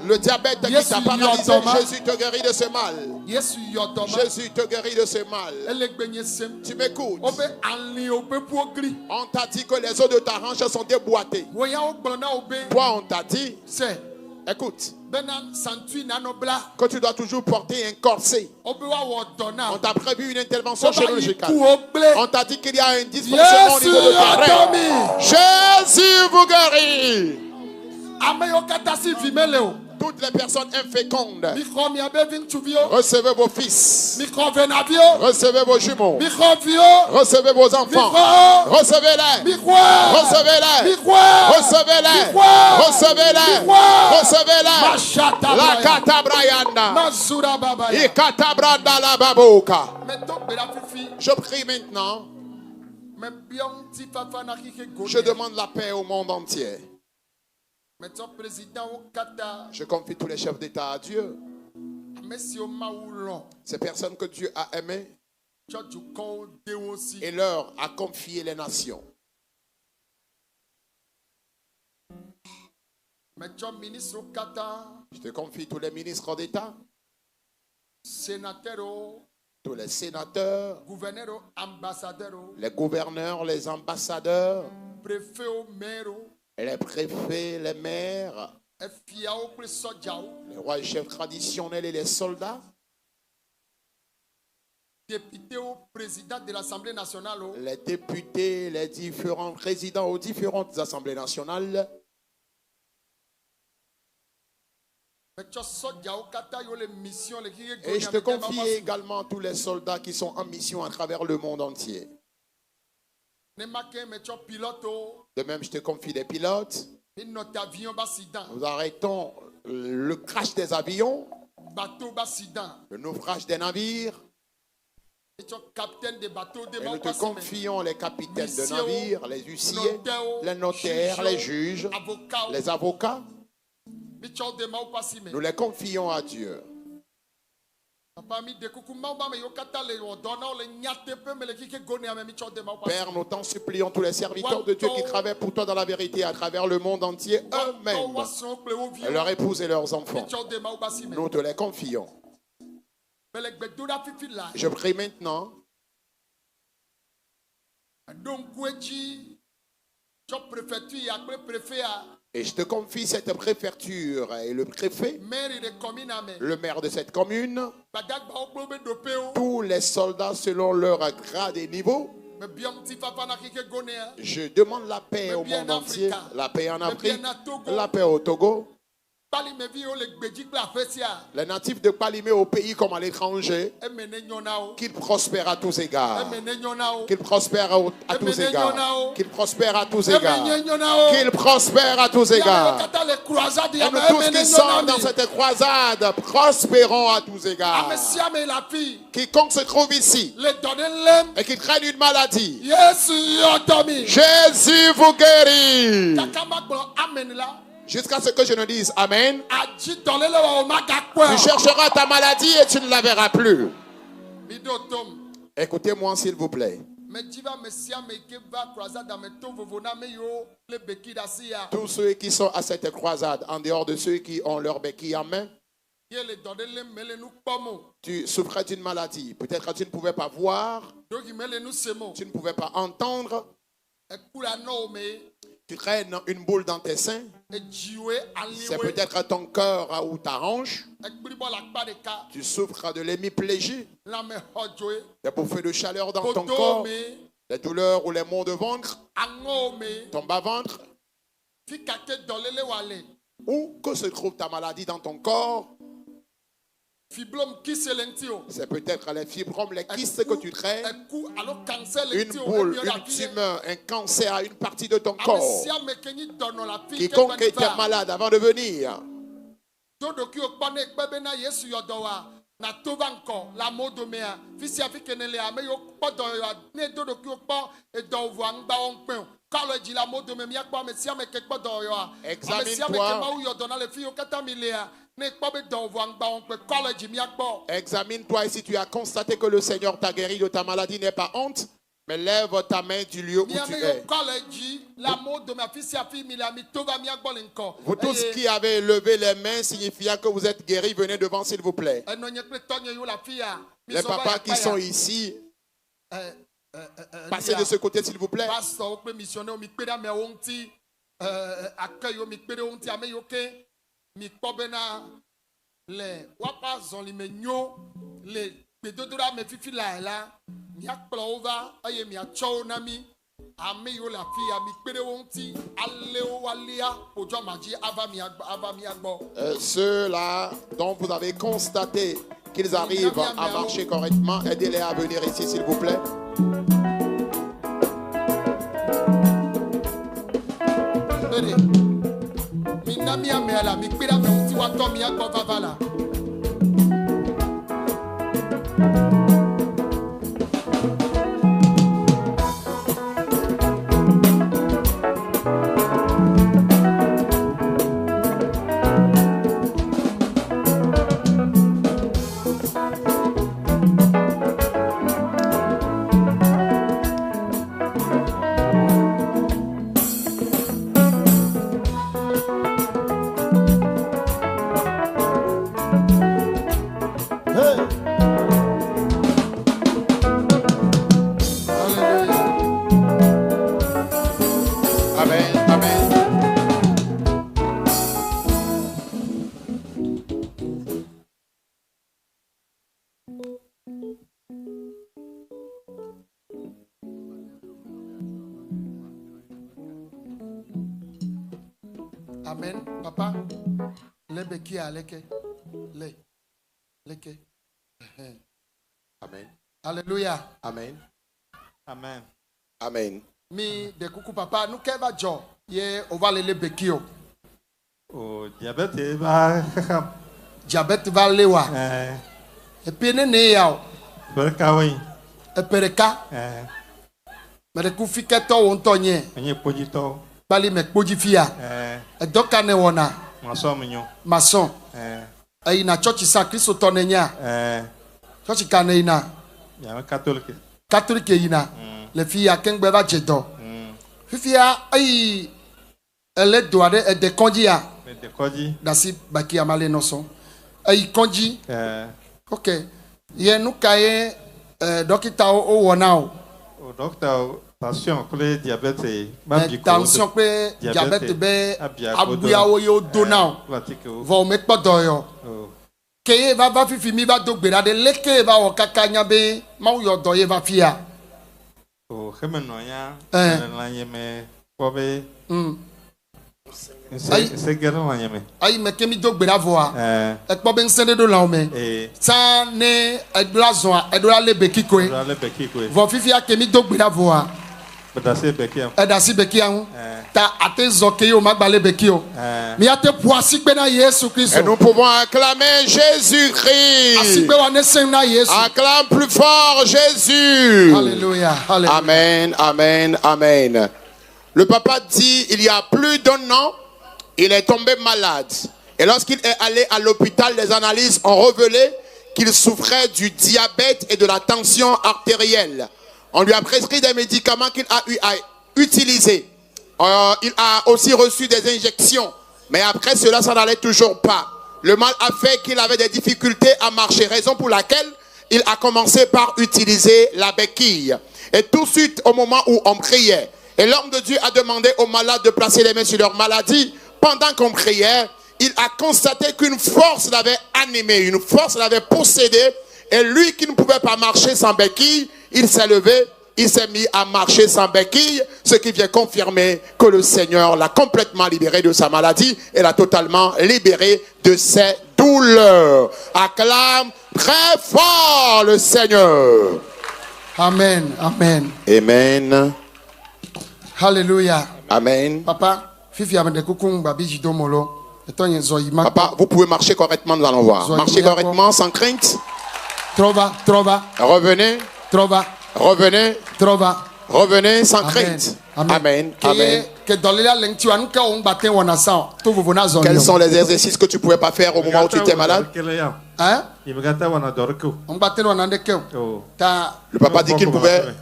Le diabète qui t'a paralysé. Jésus te guérit de ce mal. Jésus te guérit de ce mal. Tu m'écoutes. On t'a dit que les os de ta hanche sont déboîtés. Toi, on t'a dit. Écoute. Que tu dois toujours porter un corset. On t'a prévu une intervention chirurgicale. On t'a dit qu'il y a un dysfonctionnement au niveau de ta reine. Jésus vous guérit. Toutes les personnes infécondes, recevez vos fils, recevez vos jumeaux, recevez vos enfants, recevez-les, recevez-les, recevez-les, recevez-les, recevez-les. La katabrayanda, ikatabranda la baboka. Je prie maintenant. Je demande la paix au monde entier. Je confie tous les chefs d'État à Dieu. Ces personnes que Dieu a aimées et leur a confié les nations. Je te confie tous les ministres d'État, tous les sénateurs, les gouverneurs, les ambassadeurs, les préfets, les maires, les rois et chefs traditionnels et les soldats, députés au président de l'Assemblée nationale, les députés, les différents présidents aux différentes assemblées nationales, et je te confie également tous les soldats qui sont en mission à travers le monde entier. De même, je te confie des pilotes. Nous arrêtons le crash des avions, le naufrage des navires. Et nous te confions les capitaines de navires, les huissiers, les notaires, les juges, les avocats. Nous les confions à Dieu. Père, nous t'en supplions tous les serviteurs de Dieu qui travaillent pour toi dans la vérité à travers le monde entier, eux-mêmes, leurs épouses et leurs enfants. Nous te les confions. Je prie maintenant. Et je te confie cette préfecture et le préfet, le maire de cette commune, tous les soldats selon leur grade et niveau. Je demande la paix au monde entier, la paix en Afrique, la paix au Togo. Les natifs de Palimé au pays comme à l'étranger, qu'ils prospèrent à tous égards. Qu'ils prospèrent à tous égards. Qu'ils prospèrent à tous égards. Qu'ils prospèrent à tous égards. Et nous tous qui sommes dans cette croisade, prospérons à tous égards. Quiconque se trouve ici et qui craigne une maladie, Jésus vous guérit. Jusqu'à ce que je ne dise Amen. Tu chercheras ta maladie et tu ne la verras plus. Écoutez-moi s'il vous plaît. Tous ceux qui sont à cette croisade, en dehors de ceux qui ont leur béquille en main, tu souffrais d'une maladie. Peut-être que tu ne pouvais pas voir, tu ne pouvais pas entendre. Tu traînes une boule dans tes seins. C'est peut-être ton cœur ou ta hanche. Tu souffres de l'hémiplégie, des bouffées de chaleur dans ton corps, des douleurs ou les maux de ventre, ton bas-ventre. Où que se trouve ta maladie dans ton corps? C'est peut-être les fibromes, les kystes que tu traînes, une boule, une tumeur, un cancer à une partie de ton corps. Quiconque était malade avant de venir, examine-toi et si tu as constaté que le Seigneur t'a guéri de ta maladie, n'aie pas honte, mais lève ta main du lieu où tu es. Vous tous qui avez levé les mains signifiant que vous êtes guéris, venez devant s'il vous plaît. Les papas qui sont ici, passez de ce côté s'il vous plaît. Ceux-là dont vous avez constaté qu'ils arrivent à marcher correctement, aidez-les à venir ici s'il vous plaît. Papa, le beki aleke. Leke. Amen. Alléluia. Amen. Amen. Amen. Mi de coucou papa, nous qu'est va jo. Ye on va le beki o. Oh, diabète va. Diabète va lewa. Et puis ne ya o. Berkawi. E pereka. Me de kufi keto on tonye. Enye pojito. Bali me kpoji fia. E doka ne wona. Maso minyo. Mason. E ina church sa Kristo tonenya. Church kane ina. Ya catholique. Catholique ina. Le fia kengbe va jedo. Fifia ai ele doade e de konjia. De koji. Dasi baki amale noson. Ai konji. OK. Ye nou kaye dokita o wona o. O docteur tension kule diabète tension pe diabète be abuya o yo dona o. Vo me podo yo. Keye va fifi mi va dogbera de leke va o kakanya be ma yo do ye va fia. O khemeno ya la yeme kobe. C'est guerre la yeme. Ai me kemi dogbera vo a. E po be nsende do la o me. Sa ne edura zo a edura le beki ko. Vo fifi a kemi dogbera vo a. Edasi beki a. Edasi beki a. Ta ate zoke yo magbale beki o. Mi ate poasi pe na Yesu Christ. Et nous pouvons acclamer Jésus-Christ. Asi pe wa ne sen na Yesu. Acclame plus fort Jésus. Alléluia. Alléluia. Amen, amen, amen. Le papa dit, il y a plus d'un an, il est tombé malade. Et lorsqu'il est allé à l'hôpital, les analyses ont révélé qu'il souffrait du diabète et de la tension artérielle. On lui a prescrit des médicaments qu'il a eu à utiliser. Il a aussi reçu des injections. Mais après cela, ça n'allait toujours pas. Le mal a fait qu'il avait des difficultés à marcher. Raison pour laquelle il a commencé par utiliser la béquille. Et tout de suite, au moment où on priait, et l'homme de Dieu a demandé aux malades de placer les mains sur leur maladie. Pendant qu'on priait, il a constaté qu'une force l'avait animé, une force l'avait possédé. Et lui qui ne pouvait pas marcher sans béquille, il s'est levé, il s'est mis à marcher sans béquille, ce qui vient confirmer que le Seigneur l'a complètement libéré de sa maladie et l'a totalement libéré de ses douleurs. Acclame très fort le Seigneur. Amen, amen. Amen. Alléluia. Amen. Papa, fifi amende kukung babi jidomolo. Papa, vous pouvez marcher correctement, nous allons voir. Marchez correctement, sans crainte. Trova. Revenez. Trova. Revenez. Trova. Revenez sans crainte. Amen. Amen. Quels sont les exercices que tu ne pouvais pas faire au moment où tu étais malade? Hein? Le papa dit qu'il ne pouvait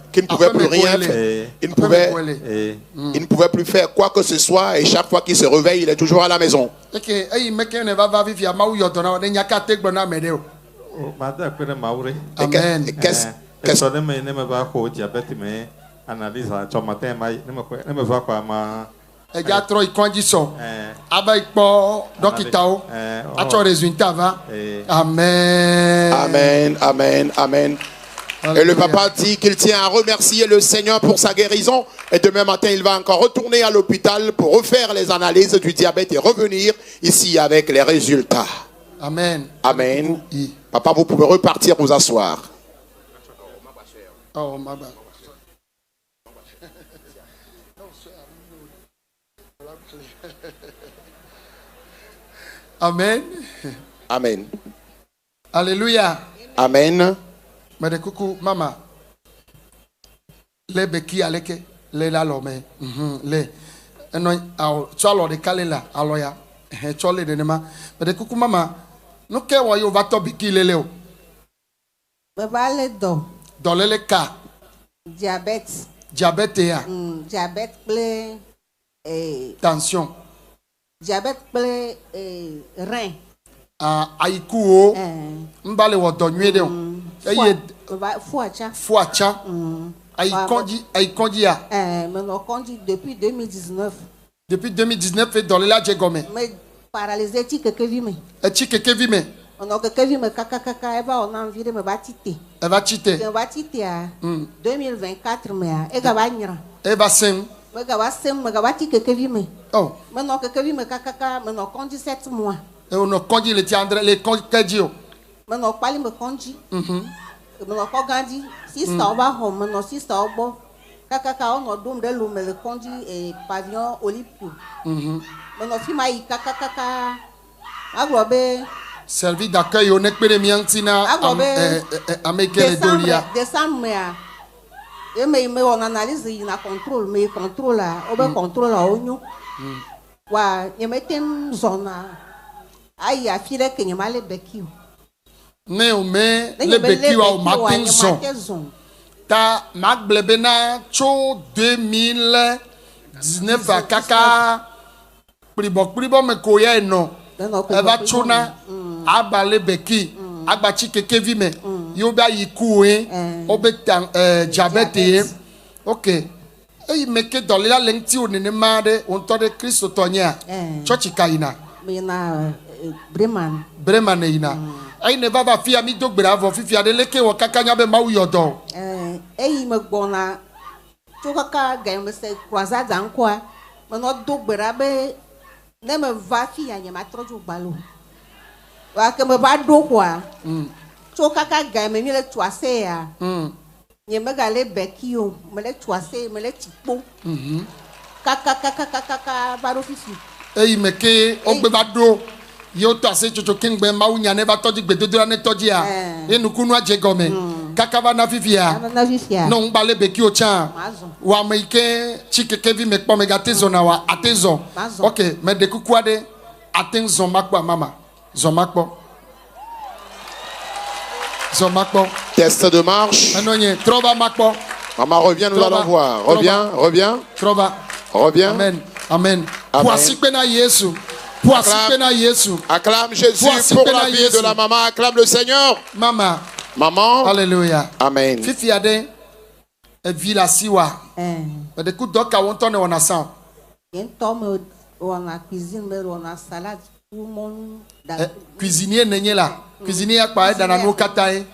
plus rien faire. Il ne pouvait plus faire quoi que ce soit et chaque fois qu'il se réveille, il est toujours à la maison. Amen. Amen, amen, amen. Et le papa dit qu'il tient à remercier le Seigneur pour sa guérison. Et demain matin, il va encore retourner à l'hôpital pour refaire les analyses du diabète et revenir ici avec les résultats. Amen. Amen. Papa, vous pouvez repartir vous asseoir. Oh, ma bad. Amen. Amen. Alléluia. Amen. Mede kuku mama. Le beki aleke le la lome. Le eno au chalo de kalela aloya. He chole de nema. Mede kuku mama. No ke wa yo vato beki leleo. Bebale do. Dolele ka. Diabète. Diabète ya. Diabète ple tension. Diabète ple rein. Aikuo. Mbale wo donwe de. Fuacha. Aikonji ya. Mais on conduit depuis 2019. Depuis 2019 et dans la Djegome. Mais paralysé ti keke vime. Et ti keke vime. On a keke vime kaka eba on a envie de me batiter. Elle va titer. On va titer à 2024 mais e ga ba nyira. E ba sem. Me ga ba sem me ga ba ti keke vime. Oh. Maintenant, quelqu'un vit me caca, maintenant, conduit 7 mois. Et on a conduit les tiendres, les conduits. Maintenant, pas me conduit. Maintenant, quand grandit, si ça va home, maintenant, si ça va bon. Caca, on a donné de l'eau, mais le conduit et pavillon Olympique. Maintenant, si ma y caca, aglobe. Servi d'accueil, on est que les miantina, américain dolia. Décembre, mais on analyse, il a contrôle, mais contrôle, on contrôle à oignon. Wa, il met une zone. Aïe, a filé que il m'a les béquilles. Mais on met les béquilles au matin son. Ta Mac Blebena, cho 2019 à Kaka. Pribo, me koya non. Eva chona, aba les béquilles, aba chike kevime. Yoba yikoué, obetang diabète. Ok. Et il que dans la lenti on ne made on torde Christ tonya. Chochi kaina. Mena Breman. Breman ina. Ai ne va fi ami dog bravo fi ade leke wo kakanya be mawu yodo. Il me bona. Chokaka game se croisade en quoi. Meno dog brabe ne me va fi anya ma troju balo. Wa ke me ba do quoi. Chokaka game ni le toase ya. Ye me gale bekio, me le toase, me le tipo. Kaka baro fifi. Ei me ke ogbe ba do. Yo toase chocho kingbe ma unya ne ba toji gbe dodo ne toji a. E nukunu aje gome. Kaka ba na fifi a. No ngba le bekio cha. Wa me ke chikeke vi me kpo me gatezo na wa atezo. Okay, me de kukuade atenzo makwa mama. Zo makpo. Test de marche. Maman revient, nous allons voir. Reviens. Amen. Amen. Acclame Jésus pour la vie de la maman. Acclame le Seigneur. Maman. Alléluia. Amen. Fifi ade vila siwa. De coup doka wonton on a sang. On a cuisine, mais on a salade. Tout le monde. Cuisinier n'est là. Cuisinier a pas dans la nokatae.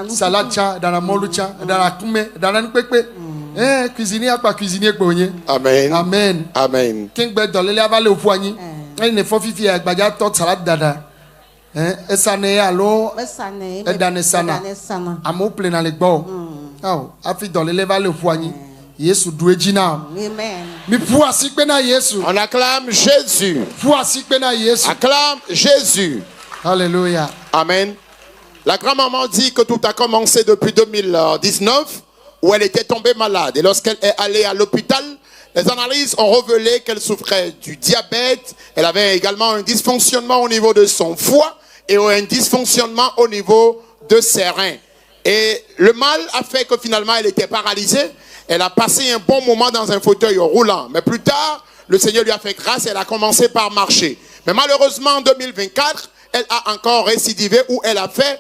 Salade cha, dans la molucha, dans la kume, dans la npepe. Cuisinier a pas cuisinier bonye. Amen. Amen. Amen. King bed dans le avale au poignet. Il ne faut fifi avec badia tot salade dada. Et ça n'est allo. Et dans sana. Amour plein dans les bords. Oh, affi dans le avale au poignet. Yesu douejina. Amen. Mi pour sikpena Yesu. On acclame Jésus. Pour sikpena Yesu. Acclame Jésus. Alléluia. Amen. La grand-maman dit que tout a commencé depuis 2019 où elle était tombée malade. Et lorsqu'elle est allée à l'hôpital, les analyses ont révélé qu'elle souffrait du diabète. Elle avait également un dysfonctionnement au niveau de son foie et un dysfonctionnement au niveau de ses reins. Et le mal a fait que finalement elle était paralysée. Elle a passé un bon moment dans un fauteuil roulant. Mais plus tard, le Seigneur lui a fait grâce et elle a commencé par marcher. Mais malheureusement, en 2024, elle a encore récidivé où elle a fait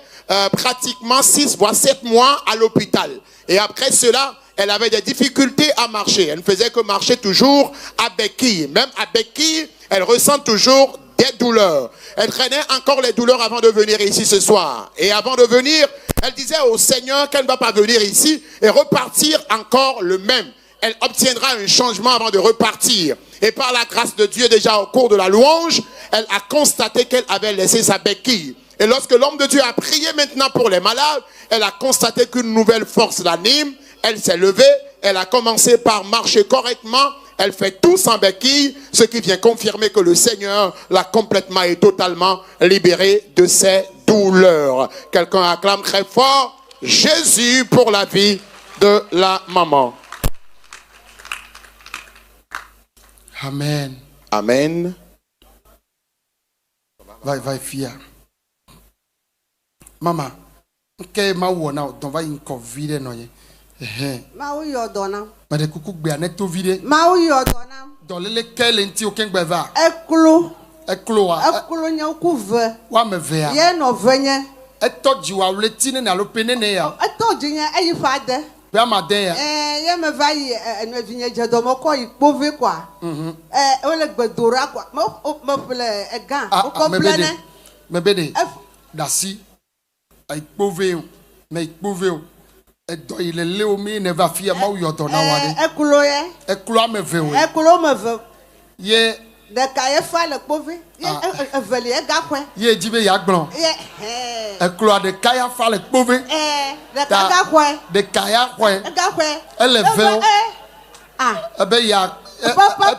pratiquement 6 voire 7 mois à l'hôpital. Et après cela, elle avait des difficultés à marcher. Elle ne faisait que marcher toujours à béquille. Même à béquille, elle ressent toujours des douleurs. Elle traînait encore les douleurs avant de venir ici ce soir. Et avant de venir, elle disait au Seigneur qu'elle ne va pas venir ici et repartir encore le même. Elle obtiendra un changement avant de repartir. Et par la grâce de Dieu, déjà au cours de la louange, elle a constaté qu'elle avait laissé sa béquille. Et lorsque l'homme de Dieu a prié maintenant pour les malades, elle a constaté qu'une nouvelle force l'anime. Elle s'est levée, elle a commencé par marcher correctement. Elle fait tout sans béquille, ce qui vient confirmer que le Seigneur l'a complètement et totalement libérée de ses douleurs. Quelqu'un acclame très fort Jésus pour la vie de la maman. Amen. Amen. Vai fia. Mama, que ma wona don vai inconvide no ye. Ma o yo dona. Ma de kuku gbe anet to vide. Ma o yo dona. Don le kele nti o ken gbeva. Eklo a. nya ku ve. Wa me ve a. Ye no venye. Etoji wa leti ne na lo pene ne ya. Etoji nya eyi fade. Be amaden ya. Ye me va yi enu vinye jedomo ko ipove kwa. O le gbedora kwa. Mo pele egan. O ko plene. Me bede. Dasi. Ai pove. Me pove. Edo ile leo mi ne va fia ma uyoto na wade. Ekulo ye. Ekulo me ve we. Ekulo me ve. Ye. De kaye fa le kpove. Eveli e gakwe. Ye jibe ya gblon. E klo de kaya fa le kpove. De kaya kwe. De kaya kwe. Gakwe. Elle veut. Ah. Ebe ya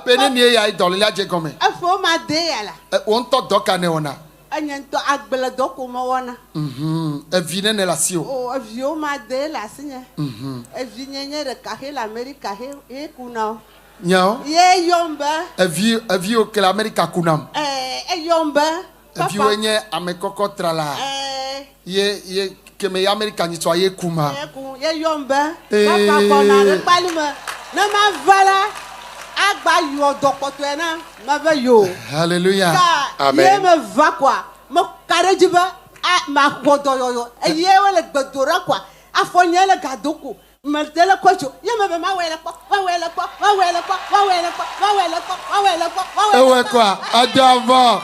pene ni ya idole la je gome. Afo ma de ala. On to doka ne ona. Anyento agbele doko ma wona. E vine ne la sio. Oh, avio ma de la signe. E vinyenye de kahe l'Amérique e kuna. Nyao. Ye yomba. E vi que l'Amérique kunam. Yomba. E vi wenye amekoko trala. Ye que me Amérique ni so ye kuma. Ye yomba. Papa kona le palme. Na ma vala. Agba yo dokoto ena. Ma va yo. Alléluia. Amen. Ye me va quoi. Mo kare jiba ma kodo yo. E ye wele gbedora quoi. Afonye le gadoko. Mertele kocho. Ye me be ma wele ko. Wa wele ko. Wa wele ko. Wa wele ko. Wa wele ko. Wa wele ko. Wa wele ko. Ewe quoi? Adava.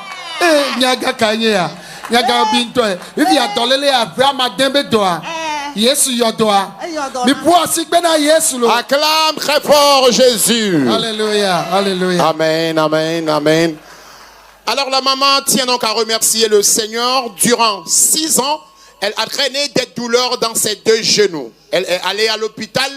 Nyaga kanye ya. Nyaga binto e. Ivi adolele ya brama dembe doa. Yesu yodoa. Mi pour sikbena Yesu lo. Acclame très fort Jésus. Alléluia. Alléluia. Amen, amen, amen. Alors la maman tient donc à remercier le Seigneur. Durant 6 ans, elle a traîné des douleurs dans ses 2 genoux. Elle est allée à l'hôpital.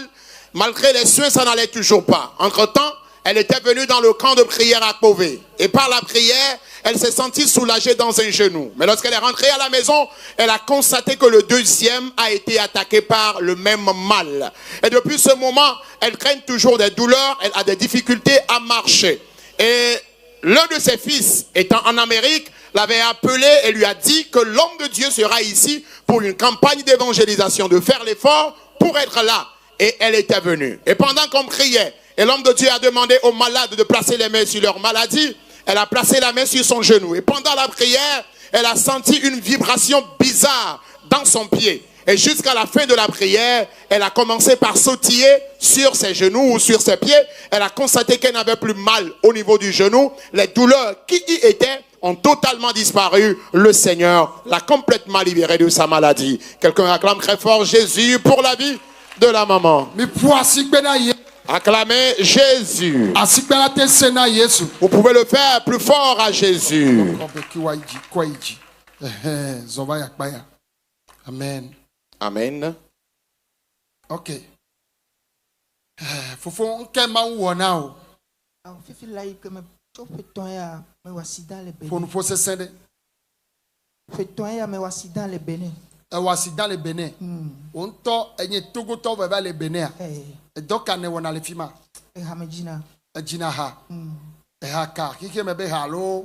Malgré les soins, ça n'allait toujours pas. Entre-temps, elle était venue dans le camp de prière à Pové. Et par la prière, elle s'est sentie soulagée dans un genou. Mais lorsqu'elle est rentrée à la maison, elle a constaté que le 2e a été attaqué par le même mal. Et depuis ce moment, elle traîne toujours des douleurs. Elle a des difficultés à marcher. Et l'un de ses fils, étant en Amérique, l'avait appelé et lui a dit que l'homme de Dieu sera ici pour une campagne d'évangélisation, de faire l'effort pour être là. Et elle était venue. Et pendant qu'on priait, et l'homme de Dieu a demandé aux malades de placer les mains sur leur maladie, elle a placé la main sur son genou. Et pendant la prière, elle a senti une vibration bizarre dans son pied. Et jusqu'à la fin de la prière, elle a commencé par sautiller sur ses genoux ou sur ses pieds. Elle a constaté qu'elle n'avait plus mal au niveau du genou. Les douleurs qui y étaient ont totalement disparu. Le Seigneur l'a complètement libérée de sa maladie. Quelqu'un acclame très fort Jésus pour la vie de la maman. Acclamez Jésus. Vous pouvez le faire plus fort à Jésus. Amen. Amen. Ok. Fofo nke ma wo na o. Fifi lai que me feton ya me wasi dans le Bénin. Faut nous faut se sende. Feton ya me wasi dans le Bénin. Wasi dans le Bénin. On to enye Togo to va le Bénin. Donc ane wona le fima. Hamejina. Jina ha. Ha kike me be halo.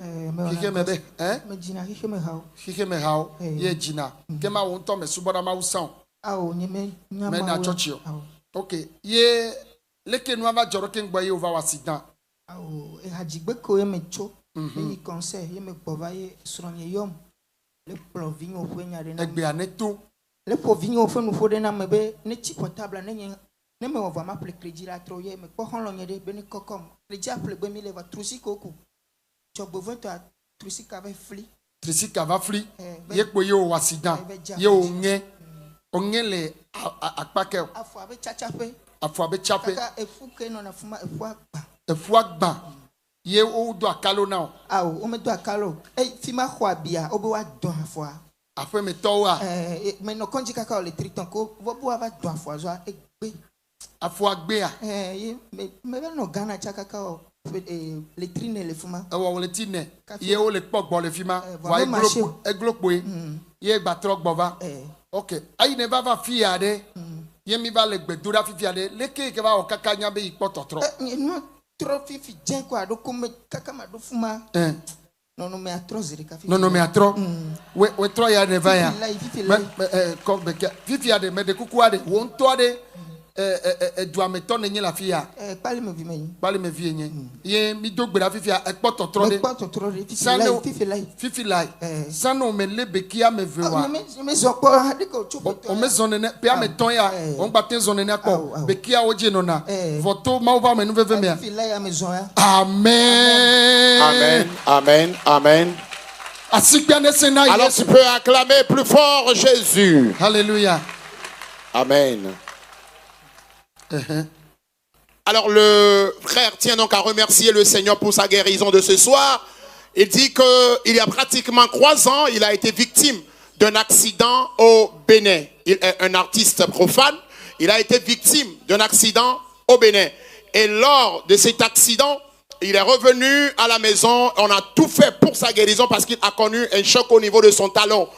Kike me be me jina kike me hao. Kike me hao. Ye jina. Kema on to me subora ma usan. Awo nyeme nyama. Me na church. OK. Ye leke no ava joro ken gba ye over accident. Awo e hajigbe ko ye me cho. E conseil ye me gbova ye sronye yom. Le provinyo fo nyare na. Egbe aneto. Le provinyo fo nu fo de na me be ne chi portable na nyen. Ne me va m'appeler crédit la troye me ko hon lonye de beni kokom. Crédit appelé be mi le va trusi koku. Tu besoin toi trusi ka va fli. Trusi ka va fli. Ye ko ye o accident. Ye o nge. Onye le akpake. Afo abe chachape. Afo abe chape. Kaka efu ke no na fuma efu agba. Efu agba. Ye o do akalo na o. Ah o me do akalo. Fima khwa bia obe wa don afo. Afo me to wa. Me no konji kaka o le triton ko wo bo wa don afo zo egbe. Afo agbe a. Me no Ghana chakaka o. Le trine le fuma. Wo le trine. Ye o le pogbo le fima. Wa eglopo e. Ye gba trok bova. Ok, ayi ne va fiade. Yemi va le gbedura fiade. Leke ke va o kaka nya be ipoto tro. No tro fifi jen kwa do come kaka ma do fuma. No me atro ziri ka fifi. No me atro. We tro ya ne va ya. Ko be fifi ade me de kuku ade won to ade duameto ne la fia. Pali me vi me. Pali me vi enye. Ye mi do gbera fifi e poto tro de. Poto tro de fifi lai. Fifi lai. Sano me le bekia me vewa. Me zo ko ade ko chupo. O me zone ne pe me ton ya. On batin zone ne ko. Bekia oje no na. Voto ma va me no veve me. Fifi lai a me zo ya. Amen. Amen. Amen. Amen. Alors tu peux acclamer plus fort Jésus. Alléluia. Amen. Alors le frère tient donc à remercier le Seigneur pour sa guérison de ce soir. Il dit qu'il y a pratiquement 3 ans, il a été victime d'un accident au Bénin. Il est un artiste profane. Il a été victime d'un accident au Bénin. Et lors de cet accident, il est revenu à la maison. On a tout fait pour sa guérison parce qu'il a connu un choc au niveau de son talon.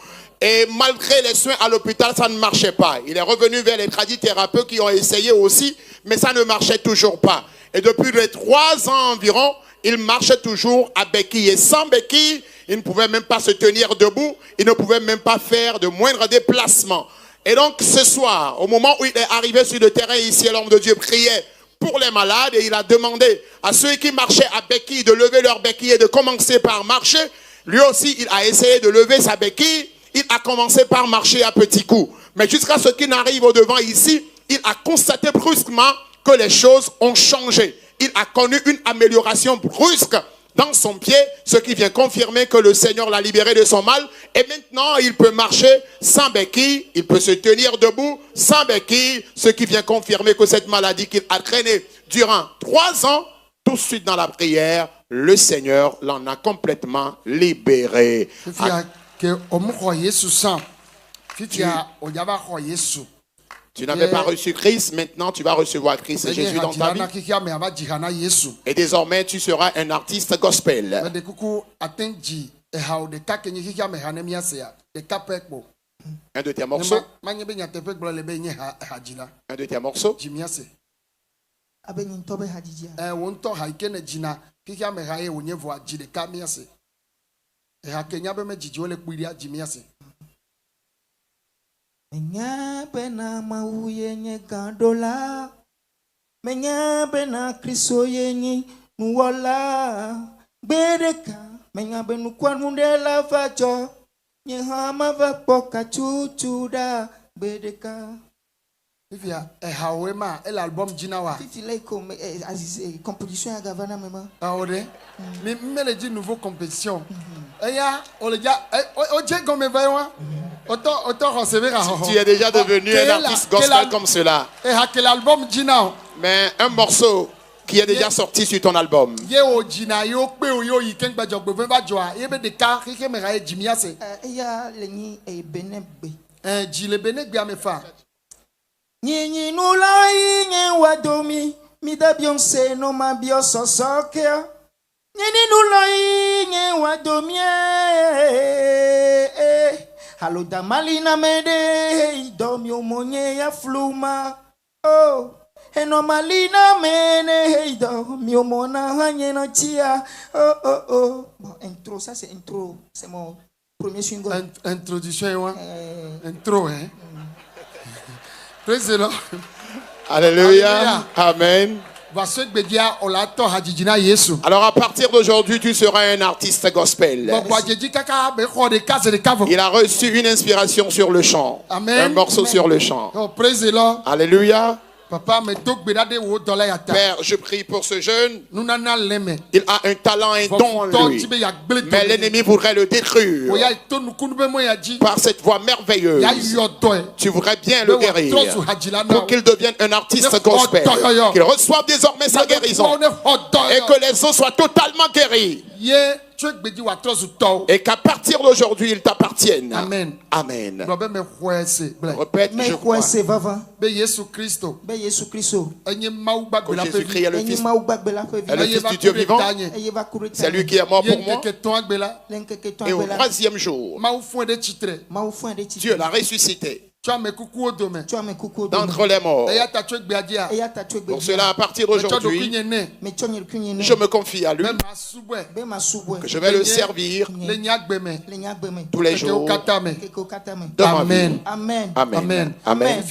Et malgré les soins à l'hôpital, ça ne marchait pas. Il est revenu vers les tradithérapeutes qui ont essayé aussi, mais ça ne marchait toujours pas. Et depuis les 3 ans environ, il marchait toujours à béquille. Et sans béquille, il ne pouvait même pas se tenir debout. Il ne pouvait même pas faire de moindre déplacement. Et donc ce soir, au moment où il est arrivé sur le terrain ici, l'homme de Dieu priait pour les malades et il a demandé à ceux qui marchaient à béquille de lever leur béquille et de commencer par marcher. Lui aussi, il a essayé de lever sa béquille. Il a commencé par marcher à petits coups. Mais jusqu'à ce qu'il n'arrive au devant ici, il a constaté brusquement que les choses ont changé. Il a connu une amélioration brusque dans son pied, ce qui vient confirmer que le Seigneur l'a libéré de son mal. Et maintenant, il peut marcher sans béquille, il peut se tenir debout sans béquille, ce qui vient confirmer que cette maladie qu'il a traînée durant 3 ans, tout de suite dans la prière, le Seigneur l'en a complètement libéré. Tu n'avais pas reçu Christ, maintenant tu vas recevoir Christ et Jésus dans ta vie. Et désormais tu seras un artiste gospel. Un de tes morceaux. Un de tes morceaux. Menya bena mauye nye gandola, menya bena kristo yenye nuwala, bereka menya benu kwanundela facho, nye hama vapoka chuchuda bereka. Fifia, hawema, l'album Jinawa. Fifi like composition à Gavana mema. Ah ouais. Mais les dit nouveau compétition. Eya, on le dit, oje comme vewa. Tu es déjà devenu un artiste gospel comme cela. Mais un morceau qui est déjà sorti sur ton album. Nyinyi nulai nye wadomi mida Beyonce no ma bioso sokea. Nyinyi nulai nye wadomi Halo damalina mede domi omonye ya fluma. Oh, eno malina mene domi omona hanye no chia. Oh. Bon, intro, ça c'est intro. C'est mon premier single. Introduction, intro, hein. Praise the Lord. Alléluia. Amen. Alors à partir d'aujourd'hui, tu seras un artiste gospel. Il a reçu une inspiration sur le chant. Amen. Un morceau sur le chant. Oh, praise the Lord. Alléluia. Père, je prie pour ce jeune. Il a un talent, un don en lui. Mais l'ennemi voudrait le détruire. Par cette voix merveilleuse, tu voudrais bien le guérir. Pour qu'il devienne un artiste gospel. Qu'il reçoive désormais sa guérison. Et que les os soient totalement guéris. Et qu'à partir d'aujourd'hui, il t'appartienne. Amen. Amen. Répète, je crois. Que Jésus-Christ est le Fils du Dieu vivant. C'est lui qui est mort pour moi. Et au 3e jour, Dieu l'a ressuscité d'entre les morts. Pour cela, à partir d'aujourd'hui, je me confie à lui, que je vais le servir tous les jours de ma vie. Amen. Amen. Amen.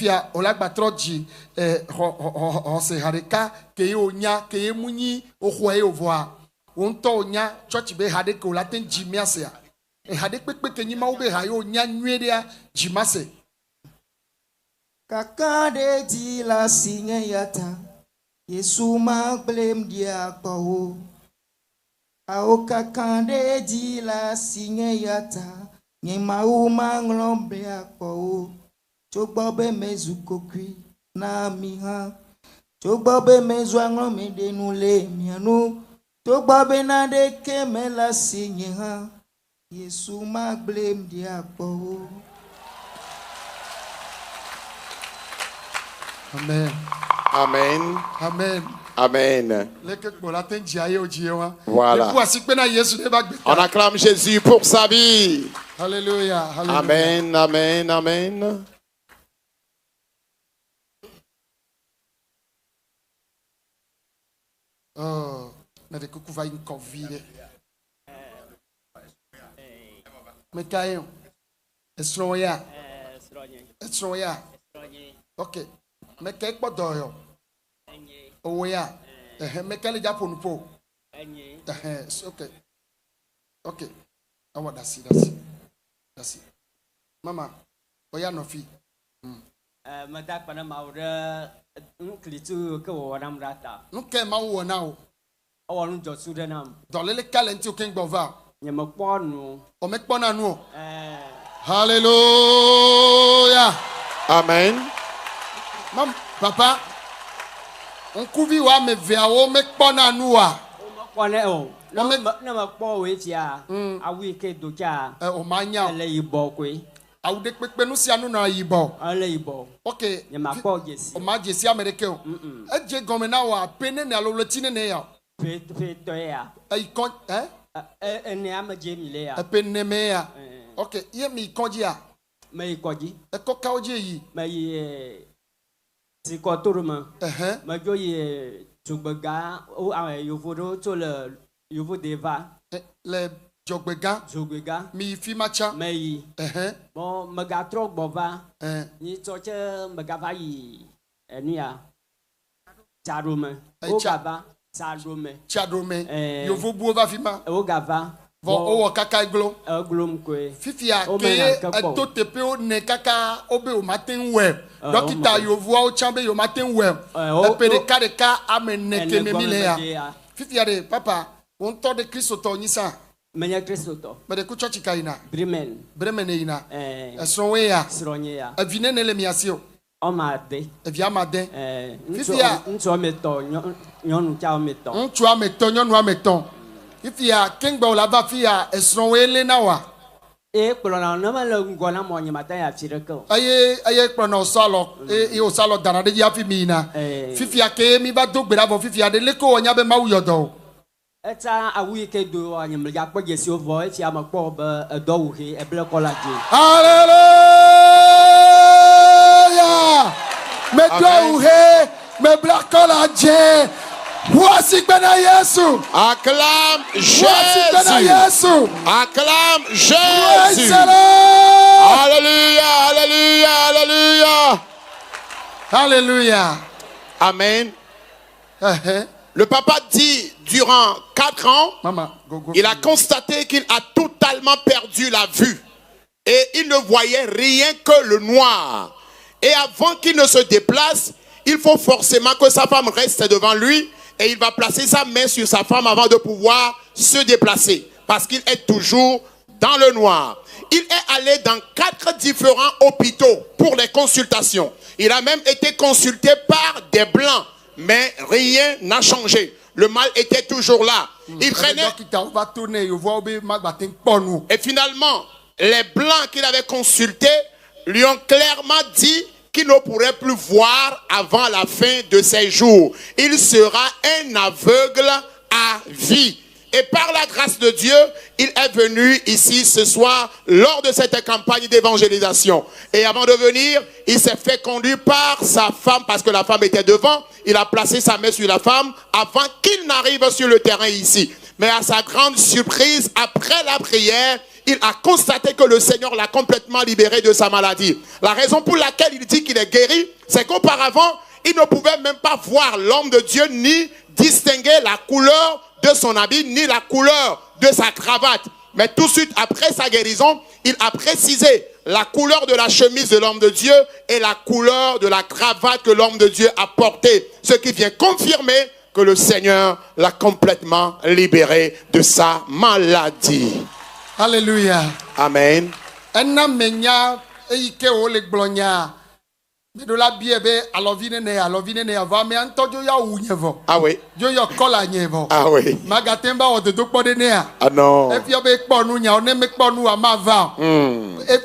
Kakade di la singe yata Yesu ma blem dia pao Ao kakade di la singe yata Nye ma u ma nglombe pao Chokbobe mezuko kwi na miha Togbabe mezwango medenule mianu. Togbabe nade kemela sinyeha. Yesu ma blame diapo. Amen. Amen. Amen. Amen. Voilà. On acclame Jésus pour sa vie. Alléluia. Alléluia. Amen. Amen. Amen. Oh, mais de coucou va une Covid. Mais Caillon, Estroya. Ok. Mais quelque part d'oyo. Oh yeah. Mais quel est pour nous pour? Ok. Ok. I want that's it. Mama, oya no fi. Madak pada maura nklitu ke wanam rata. Nuke ma wo na o. Awon jo sudanam. Dans le calenti au king bova. Nyemekponu. O mekpona nu. Hallelujah. Amen. Mam, papa. On kuvi wa me via o mekpona nu a. Kwane o. Na makpo we tia. Awi ke doja. O manya. Ele ibo kwe. Awu de pepe nu si anu na yibo. Ele ibo. Okay. Nyemakpo jesi. O ma jesi America o. Eje gomena wa pene ne alolotine ne ya. Pe to ya. Ai kon Ene ama jemi le ya. Pene me ya. Okay, ye mi konji ya. Me koji. E ko ka oje yi. Me si ko turuma. Me jo ye tugbega o yovodo to le yovo deva. Le jogbega. Mi fi macha. Me yi. Bon megatro bova. Ni toche megavayi enia. Charome. O gava. Chadrome. Yovo bu va fima. O gava. O kaka iglo. Glom kwe. Fifia ke to tepe o ne kaka obe o matin web. Dokita yovo o chambe yo matin web. E pe de ka amene ke memile ya. Fifia de papa, on to de Kristo to nyisa. Menya Kristo to. Me de ku church kaina. Bremen ina. Esronwe ya. Avine ne le miasio. Omade. Evia made. Fifia nto meto nyonu cha meto. Nto ameto nyonu ameto. Fifia kengba ola va fia esronwe le na wa. Kplona na ma le ngona mo nyimata ya chireko. Aye kplona osalo o salo dana de ya fi mi na. Fifia ke mi ba dogbera bo fifia de leko onya be ma uyodo. Eta awi ke do anyam ya po jesi ovo e ti amakpo be do wuhe e ble kola je. Hallelujah! Me do wuhe me ble kola je. Voici bena Yesu. Acclame Jésus. Voici bena Yesu. Acclame Jésus. Praise the Lord. Alléluia, alléluia, alléluia. Alléluia. Amen. Le papa dit, durant 4 ans, il a constaté qu'il a totalement perdu la vue. Et il ne voyait rien que le noir. Et avant qu'il ne se déplace, il faut forcément que sa femme reste devant lui. Et il va placer sa main sur sa femme avant de pouvoir se déplacer. Parce qu'il est toujours dans le noir. Il est allé dans 4 différents hôpitaux pour les consultations. Il a même été consulté par des blancs. Mais rien n'a changé. Le mal était toujours là. Il traînait. Et finalement, les blancs qu'il avait consultés lui ont clairement dit qu'il ne pourrait plus voir avant la fin de ses jours. Il sera un aveugle à vie. Et par la grâce de Dieu, il est venu ici ce soir lors de cette campagne d'évangélisation. Et avant de venir, il s'est fait conduire par sa femme parce que la femme était devant. Il a placé sa main sur la femme avant qu'il n'arrive sur le terrain ici. Mais à sa grande surprise, après la prière, il a constaté que le Seigneur l'a complètement libéré de sa maladie. La raison pour laquelle il dit qu'il est guéri, c'est qu'auparavant, il ne pouvait même pas voir l'homme de Dieu ni distinguer la couleur de son habit, ni la couleur de sa cravate. Mais tout de suite après sa guérison, il a précisé la couleur de la chemise de l'homme de Dieu et la couleur de la cravate que l'homme de Dieu a portée. Ce qui vient confirmer que le Seigneur l'a complètement libéré de sa maladie. Alléluia. Amen. Medola biebe alovine ne ava me antojo ya unyevo. Ah oui. Jo yo kola nyevo. Ah oui. Magatemba o de dokpode ne a. Ah non. E fi obe kponu nya o ne me kponu amava. E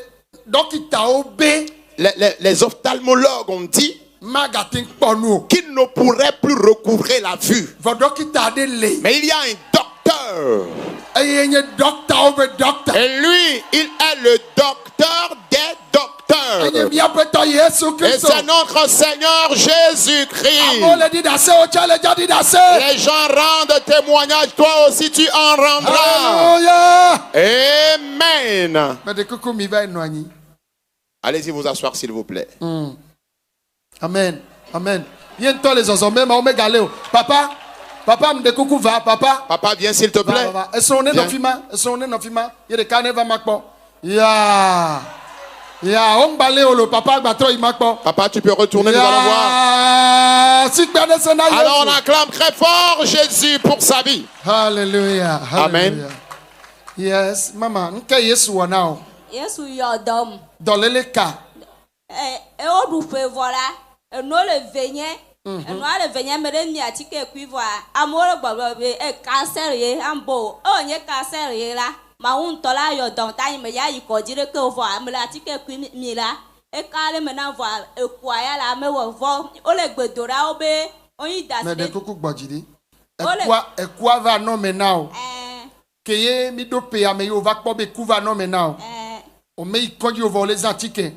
dokita obe Les ophtalmologues ont dit magatin kponu qu'il ne pourrait plus recouvrer la vue. vo dokita de le. Mais il y a un docteur. E ye docteur obe docteur. Et lui, il est le docteur des docteurs. Et c'est notre Seigneur Jésus-Christ. Les gens rendent témoignage, toi aussi tu en rendras. Amen. Allez-y vous asseoir s'il vous plaît. Amen. Amen. Papa, papa me coucou va, papa. Papa viens s'il te plaît. Papa, tu peux retourner, nous allons voir. Alors on acclame très fort Jésus pour sa vie. Alléluia. Amen. Yes, maman, nke Yesu wana o. Yesu yodom. Dolele ka. E o dupe vola. E no le venye. E no le venye mere ni atike kuiva. Amore gbagbo be e cancer ye ambo. O nye cancer ye la. Ma un tola yodom ta me ya iko dire ke vo amela atike kui mi la. E kale me na vo e kwaya la me wo vo. O le gbedora obe. Oyin da me de kuku gbojidi. Ekwa va no me now. Keye mi do pe ame yo va kpo be kuva no me now. O me ikonji over les atike.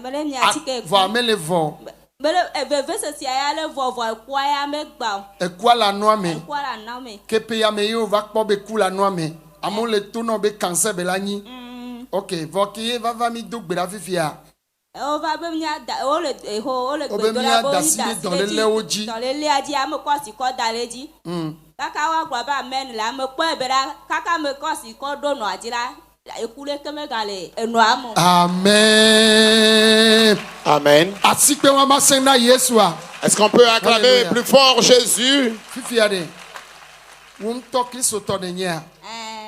Mele ni atike. Vo ame le vo. Mele eveve se si aya le vo vo ekwa ya me gba. Ekwa la no ame. Ekwa la no me. Ke pe ame yo va kpo be kula no ame. Amo le tono be cancer be la ni. OK, vo keye va mi do gbera fifia. O va be mi ada o le gbe do la bo ni da dans le oji. Dans le le aji am ko si ko daleji. Kaka wa gba ba men la me po ebera kaka me ko si ko do no ajira ekule keme gale enu amu. Amen. Amen. Asikpe wa ma sena Yesua. Est-ce qu'on peut acclamer plus fort Jésus? Fifiade. Wum to Kristo to de nya.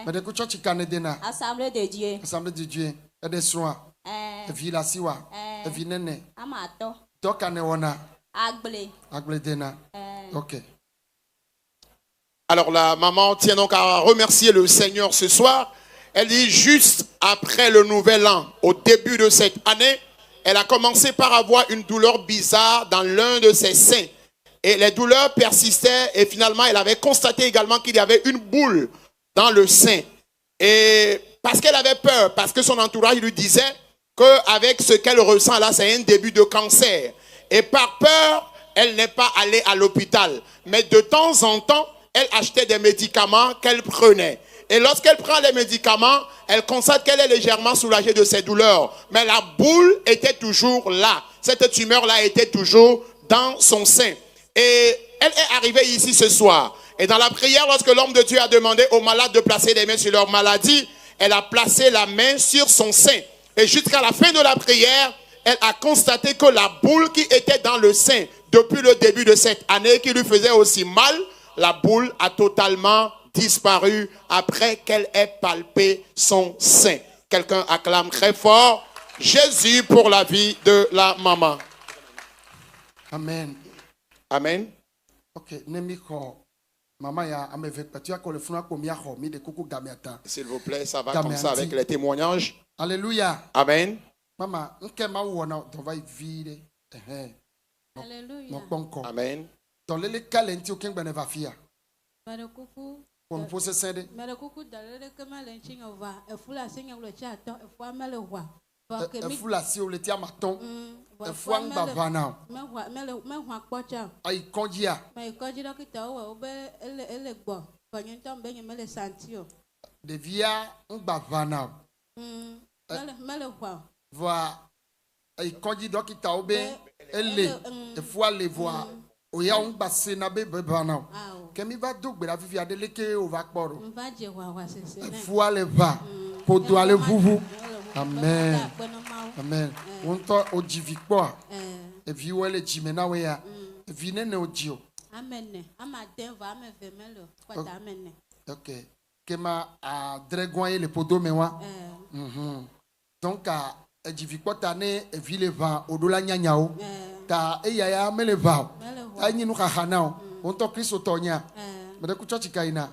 Mais de ku church kanedena. Assemblée de Dieu. Assemblée de Dieu. Et de soins. E vi la siwa. E vi nene. Amato. To kanewona. Agble dena. OK. Alors la maman tient donc à remercier le Seigneur ce soir. Elle dit juste après le nouvel an, au début de cette année, elle a commencé par avoir une douleur bizarre dans l'un de ses seins. Et les douleurs persistaient et finalement elle avait constaté également qu'il y avait une boule dans le sein. Et parce qu'elle avait peur, parce que son entourage lui disait qu'avec ce qu'elle ressent là, c'est un début de cancer. Et par peur, elle n'est pas allée à l'hôpital. Mais de temps en temps, elle achetait des médicaments qu'elle prenait. Et lorsqu'elle prend les médicaments, elle constate qu'elle est légèrement soulagée de ses douleurs. Mais la boule était toujours là. Cette tumeur-là était toujours dans son sein. Et elle est arrivée ici ce soir. Et dans la prière, lorsque l'homme de Dieu a demandé aux malades de placer les mains sur leur maladie, elle a placé la main sur son sein. Et jusqu'à la fin de la prière, elle a constaté que la boule qui était dans le sein depuis le début de cette année, qui lui faisait aussi mal, la boule a totalement disparu après qu'elle ait palpé son sein. Quelqu'un acclame très fort Jésus pour la vie de la maman. Amen. Amen. OK, nemiko maman ya amevek tu as ko le funa ko mi aho mi de kuku gamiata. S'il vous plaît, ça va comme ça avec les témoignages. Alléluia. Amen. Maman, nke ma wona to va vivre. Alléluia. Amen. Dans les calenti aucun ben va fia. Kuku. On peut se céder. Mais kuku dalele kama lenching over e fula singa le chato e fwa mele wa. E fula si o le tia maton. E fwa ngba vana. Me hwa kpocha. Ai konjia. Me konji dokita o be ele gbo. Konyin tom be mele santio. De via ngba vana. Mele hwa. Voa ai konji dokita o be ele e fwa le voa. Oya ngba se na be vana. Kemi va dogbe la vivi adeleke o va kporo. Fua le va. Podo ale vuvu. Amen. Amen. Wonto ojivi kpo. E vi wele jimena we ya. E vi nene ojio. Amen. Ama denva ame vemelo. Kwata amen. OK. Kema a dragon le podo mewa. Donc a ejivi kpo ta ne e vi le va odola nyanya o. ta eya meleva anyi nu kahana on to Kristo tonya mede ku church kaina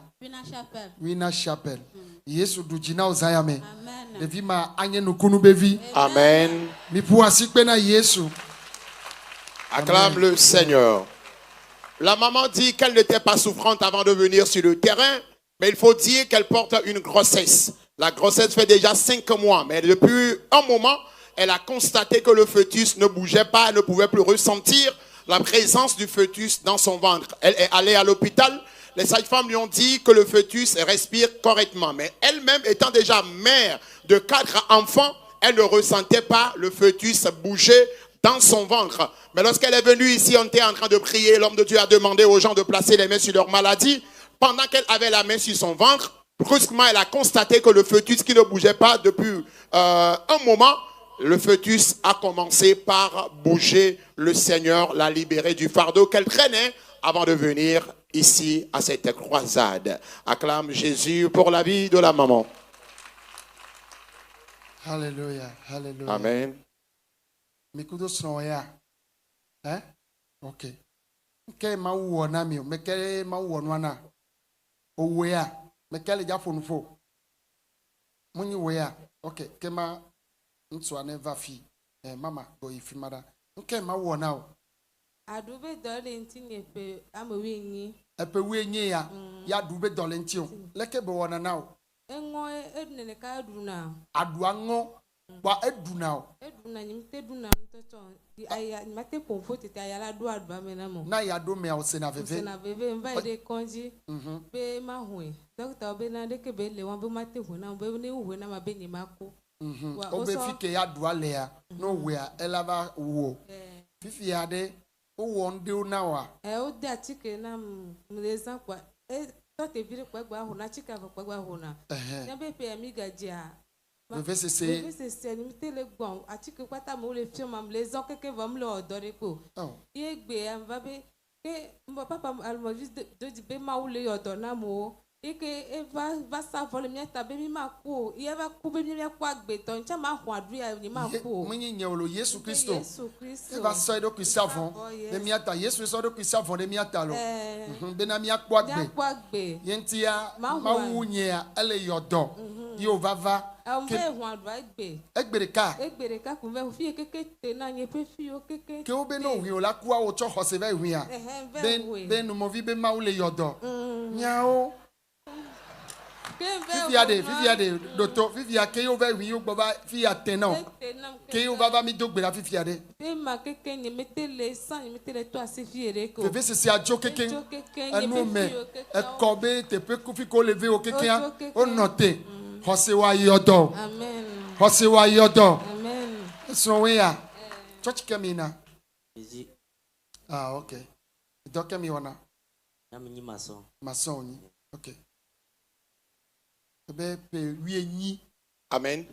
Wina Chapel Yesu du jina ozayame devi ma anye nu kunu bevi Amen. mi puasi pe na Yesu. Acclame le Seigneur. La maman dit qu'elle n'était pas souffrante avant de venir sur le terrain, mais il faut dire qu'elle porte une grossesse. La grossesse fait déjà 5 mois, mais depuis un moment, elle a constaté que le fœtus ne bougeait pas, elle ne pouvait plus ressentir la présence du fœtus dans son ventre. Elle est allée à l'hôpital. Les sages-femmes lui ont dit que le fœtus respire correctement, mais elle-même étant déjà mère de 4 enfants, elle ne ressentait pas le fœtus bouger dans son ventre. Mais lorsqu'elle est venue ici, on était en train de prier. L'homme de Dieu a demandé aux gens de placer les mains sur leur maladie. Pendant qu'elle avait la main sur son ventre, brusquement, elle a constaté que le fœtus qui ne bougeait pas depuis un moment, le fœtus a commencé par bouger. Le Seigneur l'a libérée du fardeau qu'elle traînait avant de venir ici à cette croisade. Acclame Jésus pour la vie de la maman. Alléluia, alléluia. Amen. Mikudo snoya. Hein? OK. Ke ma wo na mi, me ke ma wo no na. O we a, me ke le ja fo no fo. Munyi we a. OK, ke ma nso aneva fi. Mama go ifi mada. Ke ma wo na o. Adube dole ntine pe amewe nyi. Epe we nyi ya. Ya dube dole nti o. Leke be wona na o. Enwo edunele ka aduna. Adu ango wa eduna o. Eduna nyimte duna ntoto. Di aya nyimate pomfo tete ayala do adba menamo. Na ya do me o se na veve. Se na veve mva de konji. Be ma hwe. Doctor be na de ke be le wan be mate hwe na be ne hwe na ma be ni mako. O be fike ya do ale ya. No we a elava wo. Fifi ya de o wonde o na wa. O de atike na mleza kwa. Tote vire kwa gba ho na chika kwa gba ho na. Ya be pe amiga dia. VCC ni tele gbon atike kwata mo le fi ma mleza keke va mle odore ko. Ye gbe am va be ke mo papa almo juste de be ma ule yodo na mo. Ike va sa vole mi ta be mi ma ko. Ye va ku be mi kwa gbe ton cha ma ho adua ni ma ko. Munyi nyewlo Yesu Kristo. E va so do Christophe. De mi ata Yesu so do Christophe de mi ata lo. Be na mi akwa gbe. Yentia ma wunye a ele yodo. Yo vava. Egbereka kunve fi keke te na nye pe fi o keke. Ke o be no wi o la ku a o cho hose ve wi a. Ben no mo vi be ma o le yodo. Nyao. Fifi ade doto fifi ke yo ve wi o gbo ba fi atena. Ke yo vava mi dogbera fifi ade. Be ma keke ni metele san ni metele to ase fi ere ko. Fe se a jo keke. Anu me e ko be te pe ku fi ko lever o keke a. O note. Hosewa yodo. Amen. Hosewa yodo. Amen. So we are. Church kemina. Easy. Ah, okay. Doke mi wana. Yamini mason. Mason ni. Okay. Ebe pe wienyi. Amen.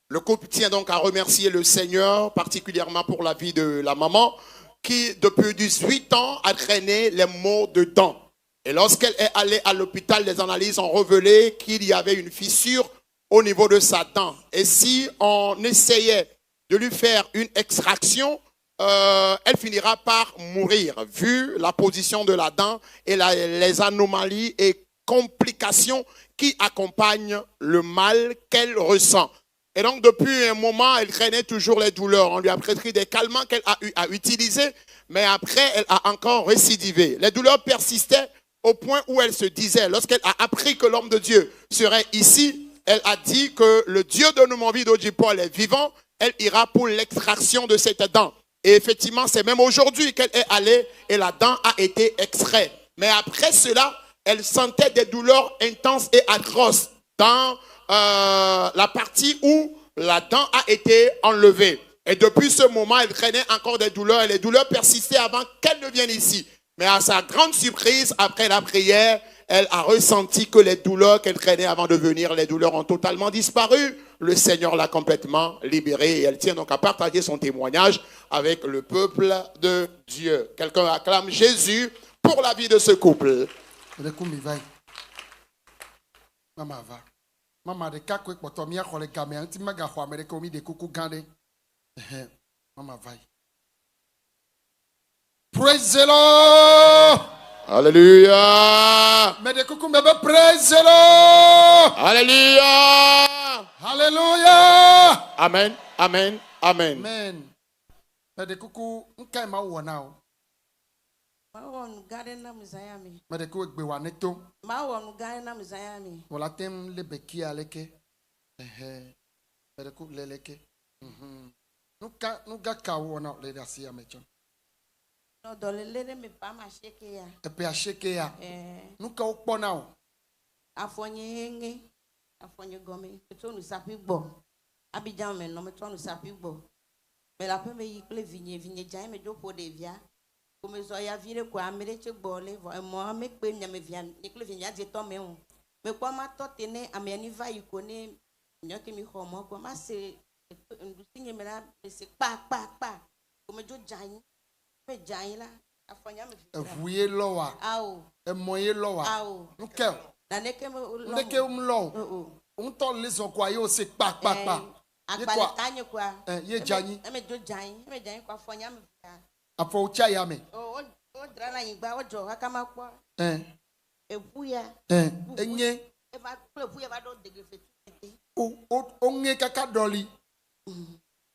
Le couple tient donc à remercier le Seigneur, particulièrement pour la vie de la maman, qui depuis 18 ans a traîné les maux de dents. Et lorsqu'elle est allée à l'hôpital, les analyses ont révélé qu'il y avait une fissure au niveau de sa dent. Et si on essayait de lui faire une extraction, elle finira par mourir, vu la position de la dent et les anomalies et complications qui accompagnent le mal qu'elle ressent. Et donc, depuis un moment, elle traînait toujours les douleurs. On lui a prescrit des calmants qu'elle a eu à utiliser, mais après, elle a encore récidivé. Les douleurs persistaient au point où elle se disait, lorsqu'elle a appris que l'homme de Dieu serait ici, elle a dit que le Dieu de Noumonville d'Odjipol est vivant, elle ira pour l'extraction de cette dent. Et effectivement, c'est même aujourd'hui qu'elle est allée et la dent a été extraite. Mais après cela, elle sentait des douleurs intenses et atroces dans la partie où la dent a été enlevée. Et depuis ce moment, elle traînait encore des douleurs et les douleurs persistaient avant qu'elle ne vienne ici. Mais à sa grande surprise, après la prière, elle a ressenti que les douleurs qu'elle traînait avant de venir, les douleurs ont totalement disparu. Le Seigneur l'a complètement libérée et elle tient donc à partager son témoignage avec le peuple de Dieu. Quelqu'un acclame Jésus pour la vie de ce couple. Maman de kakwe poto mi akole game anti maga ho America omi de kuku gande. Maman vai. Praise the Lord. Alléluia. Mais de coucou, mais praise the Lord. Alléluia. Hallelujah. Amen. Amen. Amen. Amen. Mais de coucou, n'kai ma wo now. Ma won garden na mzayami. Mais de coucou gbe wa neto. Ma won garden na mzayami. Wala tem le beki aleke. Mais de coucou leleke. Nuga ka wo na le dasi amecho. No dolele me pa ma sheke ya. E pe a sheke ya. Nuka okpo na o. Afonye henge. Afonye gome. To nu sapi gbo. Abidjan me no me to nu sapi gbo. Me la pe me yikle vigne jan me do po de via. Ko me zo ya vire ko amere che gbo le vo mo me pe nya me via yikle vigne je to me o. Me ko ma to tene ameni va yiko ne nyoke mi ho mo ko ma se ndusi nye me la se pa. Ko me jo jan. Me jan la afonya me via. Evuye lowa. Awo. Emoye lowa. Awo. Nuke. Na neke me lo. Neke umlo. Unto leson kwa yo se pa. Akpale kanye kwa. Ye janyi. Eme jo janyi. Eme janyi kwa fonya me via. Afo ucha ya me. O drala yigba ojo akama kwa. Epuya. Enye. Eva epuya va do degrefe. Onge kaka doli.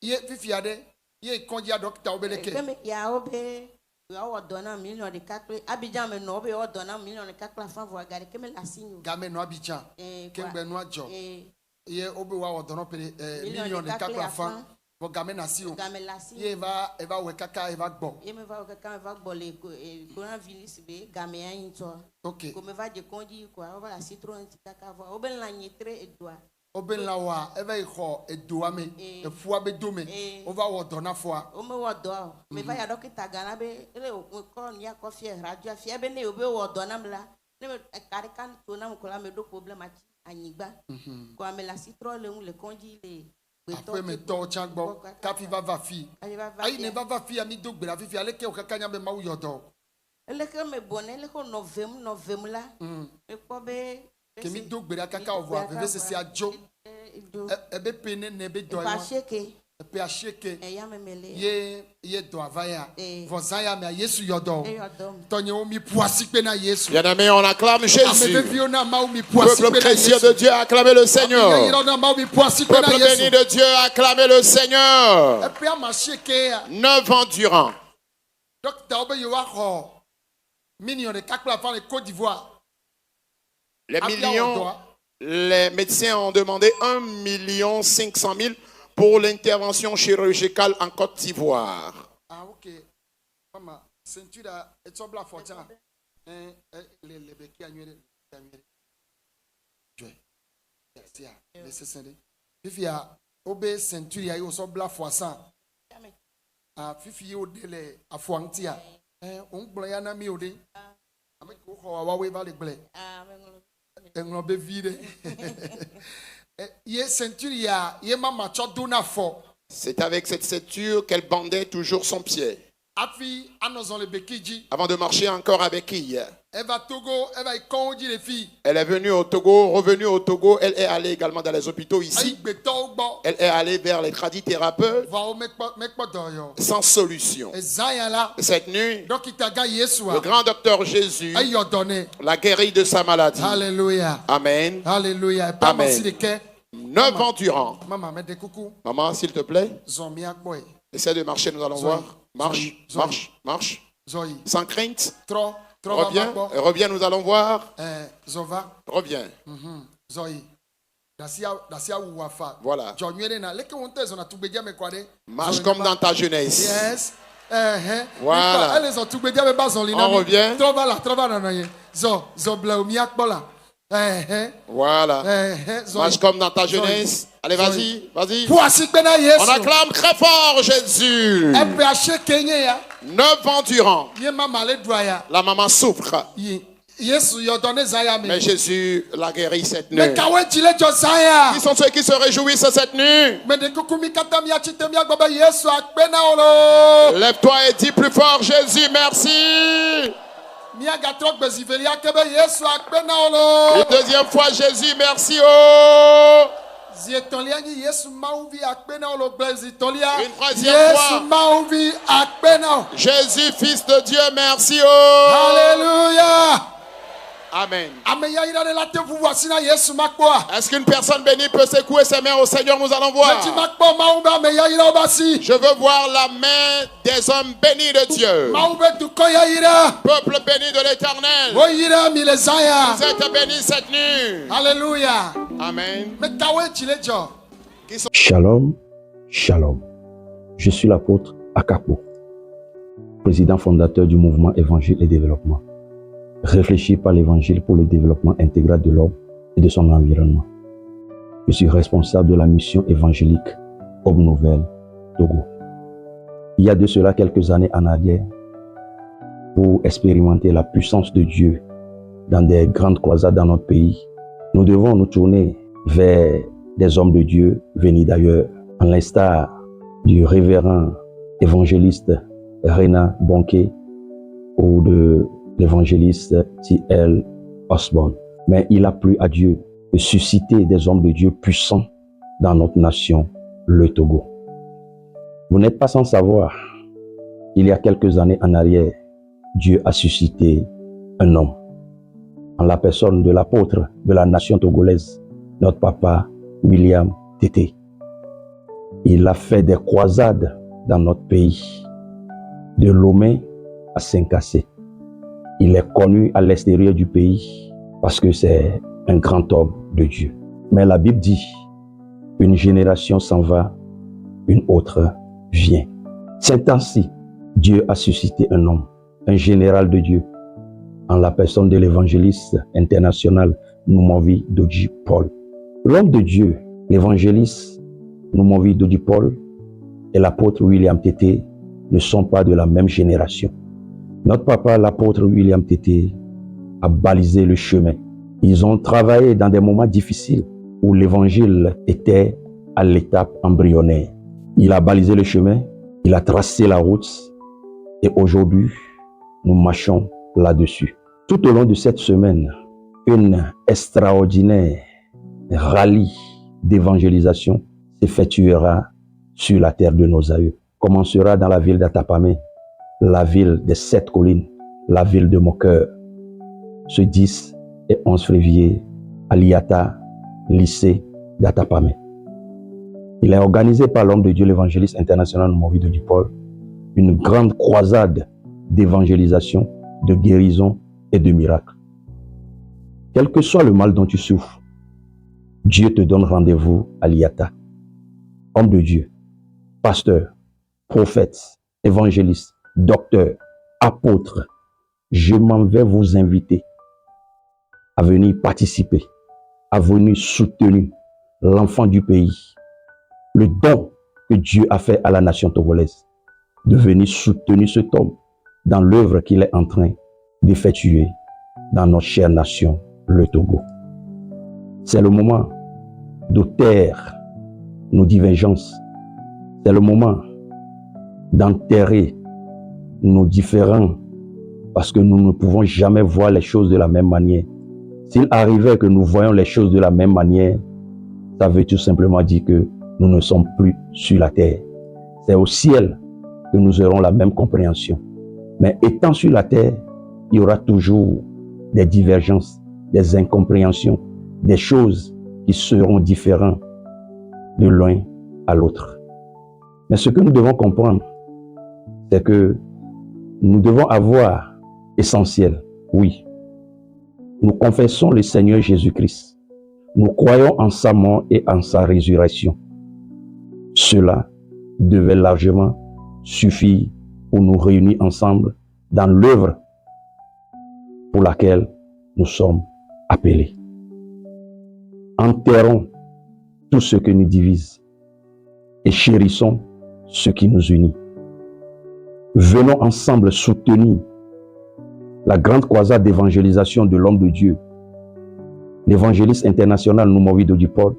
Ye fifiade. Ye konja docteur obeleke. Keme ya obe. Ya o dona million de kakle. Abidjan me no obe o dona million de kakla fan vo gare keme la sinyo. Game no Abidjan. Kembe no ajo. Ye obe wa o dona pele million de kakla fan. Vo game na si o. Game la sinyo. Ye eva we kaka eva gbo. Ye me va we kaka eva gbo le coronavirus be game ya into. OK. Ko me va de konji ko o va la citron kaka vo. Obe la nyetre edwa. Oben la wa eve ho eduame efua be dome over wo dona foa o me wo do me va ya dokita gana be ele ko ni akofie radio afie be ne obe wo dona mla ne me karikan to na mkola me do problem anyigba ko amela citron le un le konji le après me to changbo kafi va fi ayi ne va fi ami do gbera fi ale ke o kakanya be ma uyodo ele ke me bonne ele ko novem la me ko be kemi do gbera kaka o vo veve se ajo ebe pene ne be do pa sheke pe a sheke ya memele ye do avaya vozaya me Yesu yodo tonye o mi poisi pe na Yesu. Bien aimé, on acclame Jésus. Peuple précieux de Dieu, acclamez le Seigneur. Peuple béni de Dieu, acclamez le Seigneur. 9 ans durant. Docteur obe yo wa million de kakla fan de Côte d'Ivoire. Les médecins ont demandé 1 500 000 pour l'intervention chirurgicale en Côte d'Ivoire. Ah, ok. Maman, ceinture est sur la fortune. Les béquilles annuelles. Fifi a obé ceinture ya yo so bla foisan. Ah, fifi o dele a foantia. On bloya na mi ode. Avec ko wa we va le ble. Englo be vide. Ye ceinture ya ye mama cho dona fo. C'est avec cette ceinture qu'elle bandait toujours son pied. Avant de marcher encore avec qui? Elle est venue au Togo, revenue au Togo. Elle est allée également dans les hôpitaux ici. Elle est allée vers les tradithérapeutes sans solution. Cette nuit, le grand docteur Jésus l'a guéri de sa maladie. Alléluia. Amen. Alléluia. Amen. 9 ans durant. Maman, s'il te plaît. Essaie de marcher, nous allons voir. Marche, marche, marche. Sans crainte. Reviens, reviens, nous allons voir. Reviens. Voilà. Marche comme dans ta jeunesse. Yes. Voilà. On revient. Voilà. Marche comme dans ta jeunesse. Allez, vas-y, vas-y. On acclame très fort Jésus. 9 ans durant. La maman souffre. Mais Jésus l'a guéri cette nuit. Qui sont ceux qui se réjouissent cette nuit? Lève-toi et dis plus fort Jésus, merci. Une deuxième fois Jésus, merci. Oh. Une troisième fois. Jésus, Fils de Dieu, merci. Oh. Alléluia. Amen. Est-ce qu'une personne bénie peut secouer ses mains au Seigneur? Nous allons voir. Je veux voir la main des hommes bénis de Dieu. Peuple béni de l'Éternel. Vous êtes bénis cette nuit. Alléluia. Amen. Shalom, shalom. Je suis l'apôtre Akapo, président fondateur du mouvement Évangile et Développement. Réfléchir par l'Évangile pour le développement intégral de l'homme et de son environnement. Je suis responsable de la mission évangélique Hope Nouvelle, Togo. Il y a de cela quelques années en arrière, pour expérimenter la puissance de Dieu dans des grandes croisades dans notre pays, nous devons nous tourner vers des hommes de Dieu venus d'ailleurs, en l'instar du révérend évangéliste Rena Bonke ou de l'évangéliste T.L. Osborne. Mais il a plu à Dieu de susciter des hommes de Dieu puissants dans notre nation, le Togo. Vous n'êtes pas sans savoir, il y a quelques années en arrière, Dieu a suscité un homme, en la personne de l'apôtre de la nation togolaise, notre papa William Tété. Il a fait des croisades dans notre pays, de Lomé à Saint-Cassé. Il est connu à l'extérieur du pays parce que c'est un grand homme de Dieu. Mais la Bible dit, une génération s'en va, une autre vient. Ces temps-ci, Dieu a suscité un homme, un général de Dieu, en la personne de l'évangéliste international Noumovi Dodji Paul. L'homme de Dieu, l'évangéliste Noumovi Dodji Paul et l'apôtre William Tété ne sont pas de la même génération. Notre papa, l'apôtre William Tété, a balisé le chemin. Ils ont travaillé dans des moments difficiles où l'évangile était à l'étape embryonnaire. Il a balisé le chemin, il a tracé la route et aujourd'hui, nous marchons là-dessus. Tout au long de cette semaine, une extraordinaire rallye d'évangélisation s'effectuera sur la terre de nos aïeux. Commencera dans la ville d'Atapamé, la ville des 7 collines, la ville de mon cœur. Ce 10 et 11 février, à l'IATA, lycée d'Atapamé. Il est organisé par l'homme de Dieu, l'évangéliste international Noumovi Dodji Paul, une grande croisade d'évangélisation, de guérison et de miracles. Quel que soit le mal dont tu souffres, Dieu te donne rendez-vous à l'IATA. Homme de Dieu, pasteur, prophète, évangéliste, docteur, apôtre, je m'en vais vous inviter à venir participer, à venir soutenir l'enfant du pays, le don que Dieu a fait à la nation togolaise, de venir soutenir cet homme dans l'œuvre qu'il est en train d'effectuer dans notre chère nation, le Togo. C'est le moment de taire nos divergences. C'est le moment d'enterrer nos différends parce que nous ne pouvons jamais voir les choses de la même manière. S'il arrivait que nous voyons les choses de la même manière, ça veut tout simplement dire que nous ne sommes plus sur la terre. C'est au ciel que nous aurons la même compréhension. Mais étant sur la terre, il y aura toujours des divergences, des incompréhensions, des choses qui seront différentes de l'un à l'autre. Mais ce que nous devons comprendre, c'est que nous devons avoir essentiel, oui. Nous confessons le Seigneur Jésus-Christ. Nous croyons en sa mort et en sa résurrection. Cela devait largement suffire pour nous réunir ensemble dans l'œuvre pour laquelle nous sommes appelés. Enterrons tout ce qui nous divise et chérissons ce qui nous unit. Venons ensemble soutenir la grande croisade d'évangélisation de l'homme de Dieu, l'évangéliste international Noumovi Dodji Paul,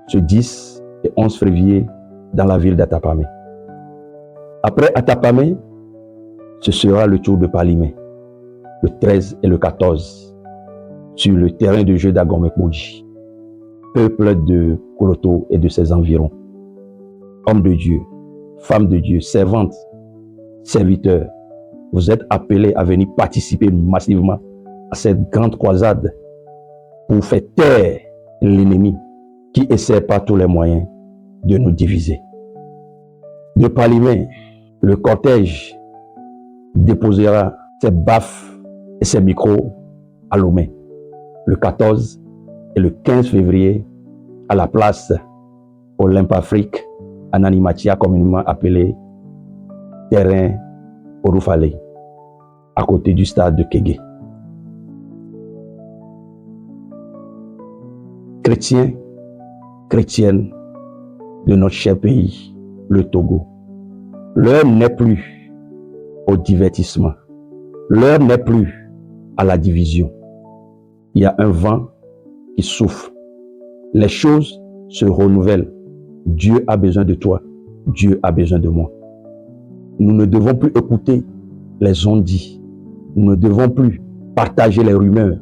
ce 10 et 11 février dans la ville d'Atapamé. Après Atapamé, ce sera le tour de Palimé, le 13 et le 14, sur le terrain de jeu d'Agomekmoji. peuple de Koloto et de ses environs. Hommes de Dieu, femmes de Dieu, servantes, serviteurs, vous êtes appelés à venir participer massivement à cette grande croisade pour faire taire l'ennemi qui essaie par tous les moyens de nous diviser. De par les mains, le cortège déposera ses baffes et ses micros à Lomé le 14 et le 15 février à la place Olympe Afrique à Nanimatia, communément appelé terrain Orufale, à côté du stade de Kégué. Chrétiens, chrétiennes de notre cher pays, le Togo, l'heure n'est plus au divertissement, l'heure n'est plus à la division. Il y a un vent qui souffle. Les choses se renouvellent. Dieu a besoin de toi. Dieu a besoin de moi. Nous ne devons plus écouter les on-dit. Nous ne devons plus partager les rumeurs.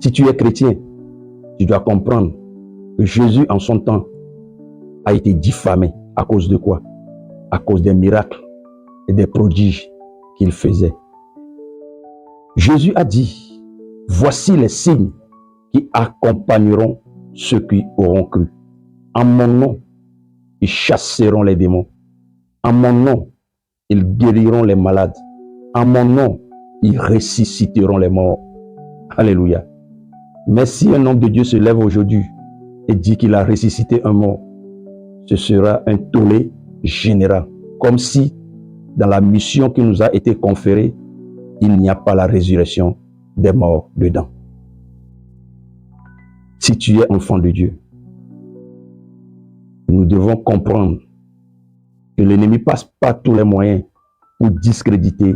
Si tu es chrétien, tu dois comprendre que Jésus, en son temps, a été diffamé. À cause de quoi? À cause des miracles et des prodiges qu'il faisait. Jésus a dit, voici les signes qui accompagneront ceux qui auront cru. En mon nom, ils chasseront les démons. En mon nom, ils guériront les malades. En mon nom, ils ressusciteront les morts. Alléluia. Mais si un homme de Dieu se lève aujourd'hui et dit qu'il a ressuscité un mort, ce sera un tollé général. Comme si, dans la mission qui nous a été conférée, il n'y a pas la résurrection des morts dedans. Si tu es enfant de Dieu, nous devons comprendre que l'ennemi passe par tous les moyens pour discréditer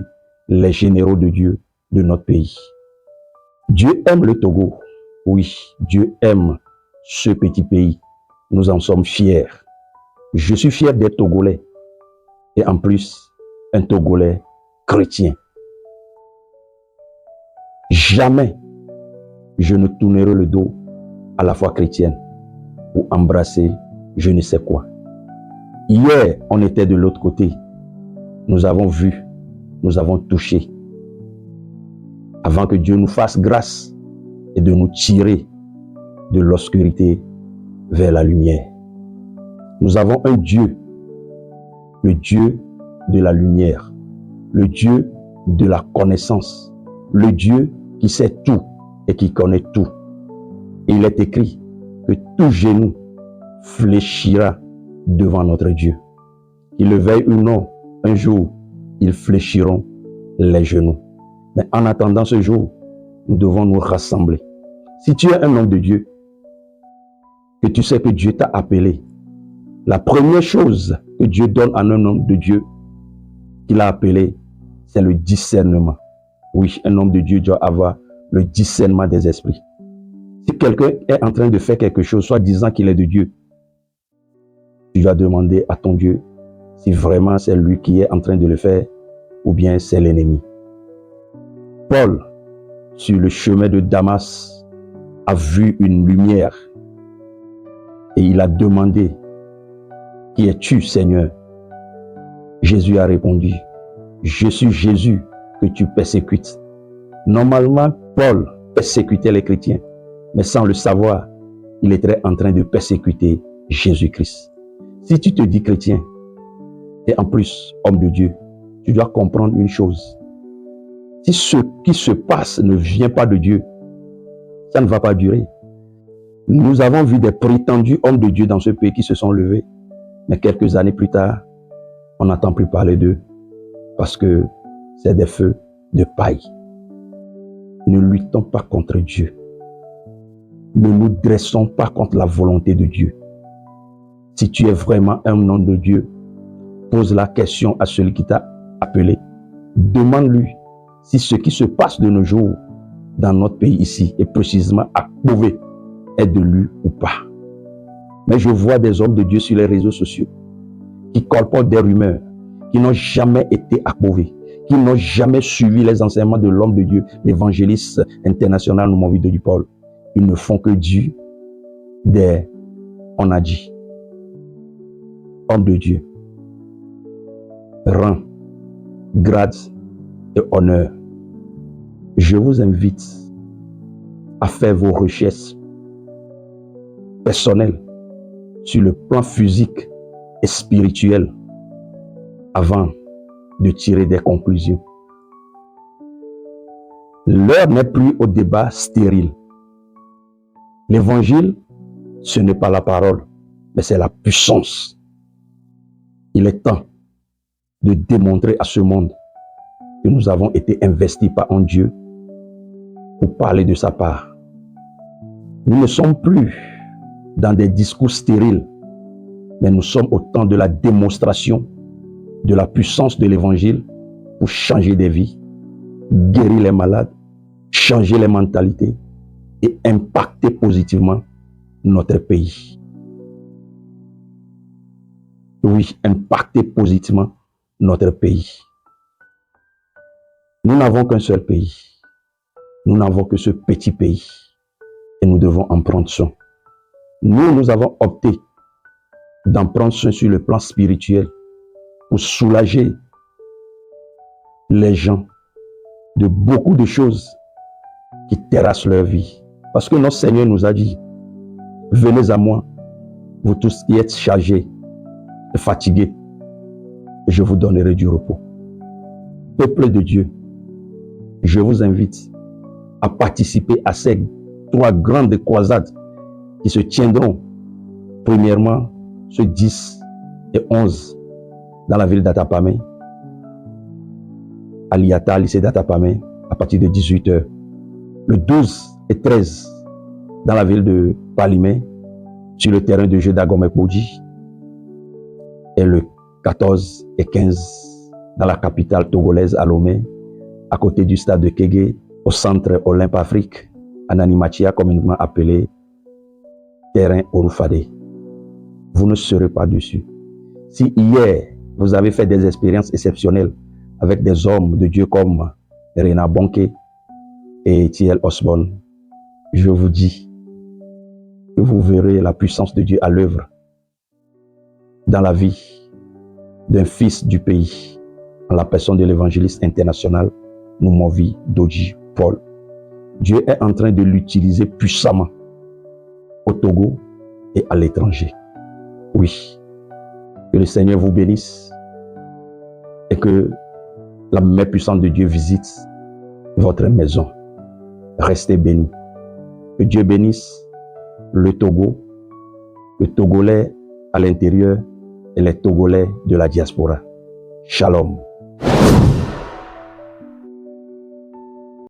les généraux de Dieu de notre pays. Dieu aime le Togo. Oui, Dieu aime ce petit pays. Nous en sommes fiers. Je suis fier d'être Togolais. Et en plus, un Togolais chrétien. Jamais je ne tournerai le dos à la foi chrétienne pour embrasser je ne sais quoi. Hier, on était de l'autre côté. Nous avons vu, nous avons touché. Avant que Dieu nous fasse grâce et de nous tirer de l'obscurité vers la lumière. Nous avons un Dieu, le Dieu de la lumière, le Dieu de la connaissance, le Dieu qui sait tout et qui connaît tout. Et il est écrit que tout genou fléchira devant notre Dieu. Qu'il le veuille ou non, un jour, ils fléchiront les genoux. Mais en attendant ce jour, nous devons nous rassembler. Si tu es un homme de Dieu, que tu sais que Dieu t'a appelé, la première chose que Dieu donne à un homme de Dieu qu'il a appelé, c'est le discernement. Oui, un homme de Dieu doit avoir le discernement des esprits. Si quelqu'un est en train de faire quelque chose, soit disant qu'il est de Dieu, tu dois demander à ton Dieu si vraiment c'est lui qui est en train de le faire ou bien c'est l'ennemi. Paul, sur le chemin de Damas, a vu une lumière et il a demandé, qui es-tu, Seigneur? Jésus a répondu, je suis Jésus que tu persécutes. Normalement, Paul persécutait les chrétiens, mais sans le savoir, il était en train de persécuter Jésus-Christ. Si tu te dis chrétien, et en plus homme de Dieu, tu dois comprendre une chose. Si ce qui se passe ne vient pas de Dieu, ça ne va pas durer. Nous avons vu des prétendus hommes de Dieu dans ce pays qui se sont levés, mais quelques années plus tard, on n'entend plus parler d'eux parce que c'est des feux de paille. Ne luttons pas contre Dieu. Ne nous dressons pas contre la volonté de Dieu. Si tu es vraiment un homme de Dieu, pose la question à celui qui t'a appelé. Demande-lui si ce qui se passe de nos jours dans notre pays ici, et précisément à Kouvé, est de lui ou pas. Mais je vois des hommes de Dieu sur les réseaux sociaux qui colportent des rumeurs, qui n'ont jamais été à Kouvé, qui n'ont jamais suivi les enseignements de l'homme de Dieu, l'évangéliste international, mon vidéo du Paul. Ils ne font que dire on a dit, homme de Dieu, rang, grade et honneur. Je vous invite à faire vos recherches personnelles sur le plan physique et spirituel avant de tirer des conclusions. L'heure n'est plus au débat stérile. L'évangile, ce n'est pas la parole, mais c'est la puissance. Il est temps de démontrer à ce monde que nous avons été investis par un Dieu pour parler de sa part. Nous ne sommes plus dans des discours stériles, mais nous sommes au temps de la démonstration de la puissance de l'évangile pour changer des vies, guérir les malades, changer les mentalités et impacter positivement notre pays. Oui, impacter positivement notre pays. Nous n'avons qu'un seul pays. Nous n'avons que ce petit pays. Et nous devons en prendre soin. Nous avons opté d'en prendre soin sur le plan spirituel pour soulager les gens de beaucoup de choses qui terrassent leur vie. Parce que notre Seigneur nous a dit, venez à moi, vous tous qui êtes chargés et fatigués, et je vous donnerai du repos. Peuple de Dieu, je vous invite à participer à ces 3 grandes croisades qui se tiendront premièrement ce 10 et 11 dans la ville d'Atapamé, à l'IATA, lycée d'Atapamé, à partir de 18h. Le 12 et 13 dans la ville de Palimé, sur le terrain de jeu d'Agomekodi. Et le 14 et 15 dans la capitale togolaise, à Lomé, à côté du stade de Kégué, au centre Olympe Afrique, à Nanimatia, communément appelé terrain Orufade. Vous ne serez pas dessus. Si hier, vous avez fait des expériences exceptionnelles avec des hommes de Dieu comme Rena Bonke et Thiel Osborne, je vous dis que vous verrez la puissance de Dieu à l'œuvre dans la vie d'un fils du pays, en la personne de l'évangéliste international Noumovi Doji Paul. Dieu est en train de l'utiliser puissamment au Togo et à l'étranger. Oui, que le Seigneur vous bénisse et que la main puissante de Dieu visite votre maison. Restez bénis. Que Dieu bénisse le Togo, le Togolais à l'intérieur et les Togolais de la diaspora. Shalom.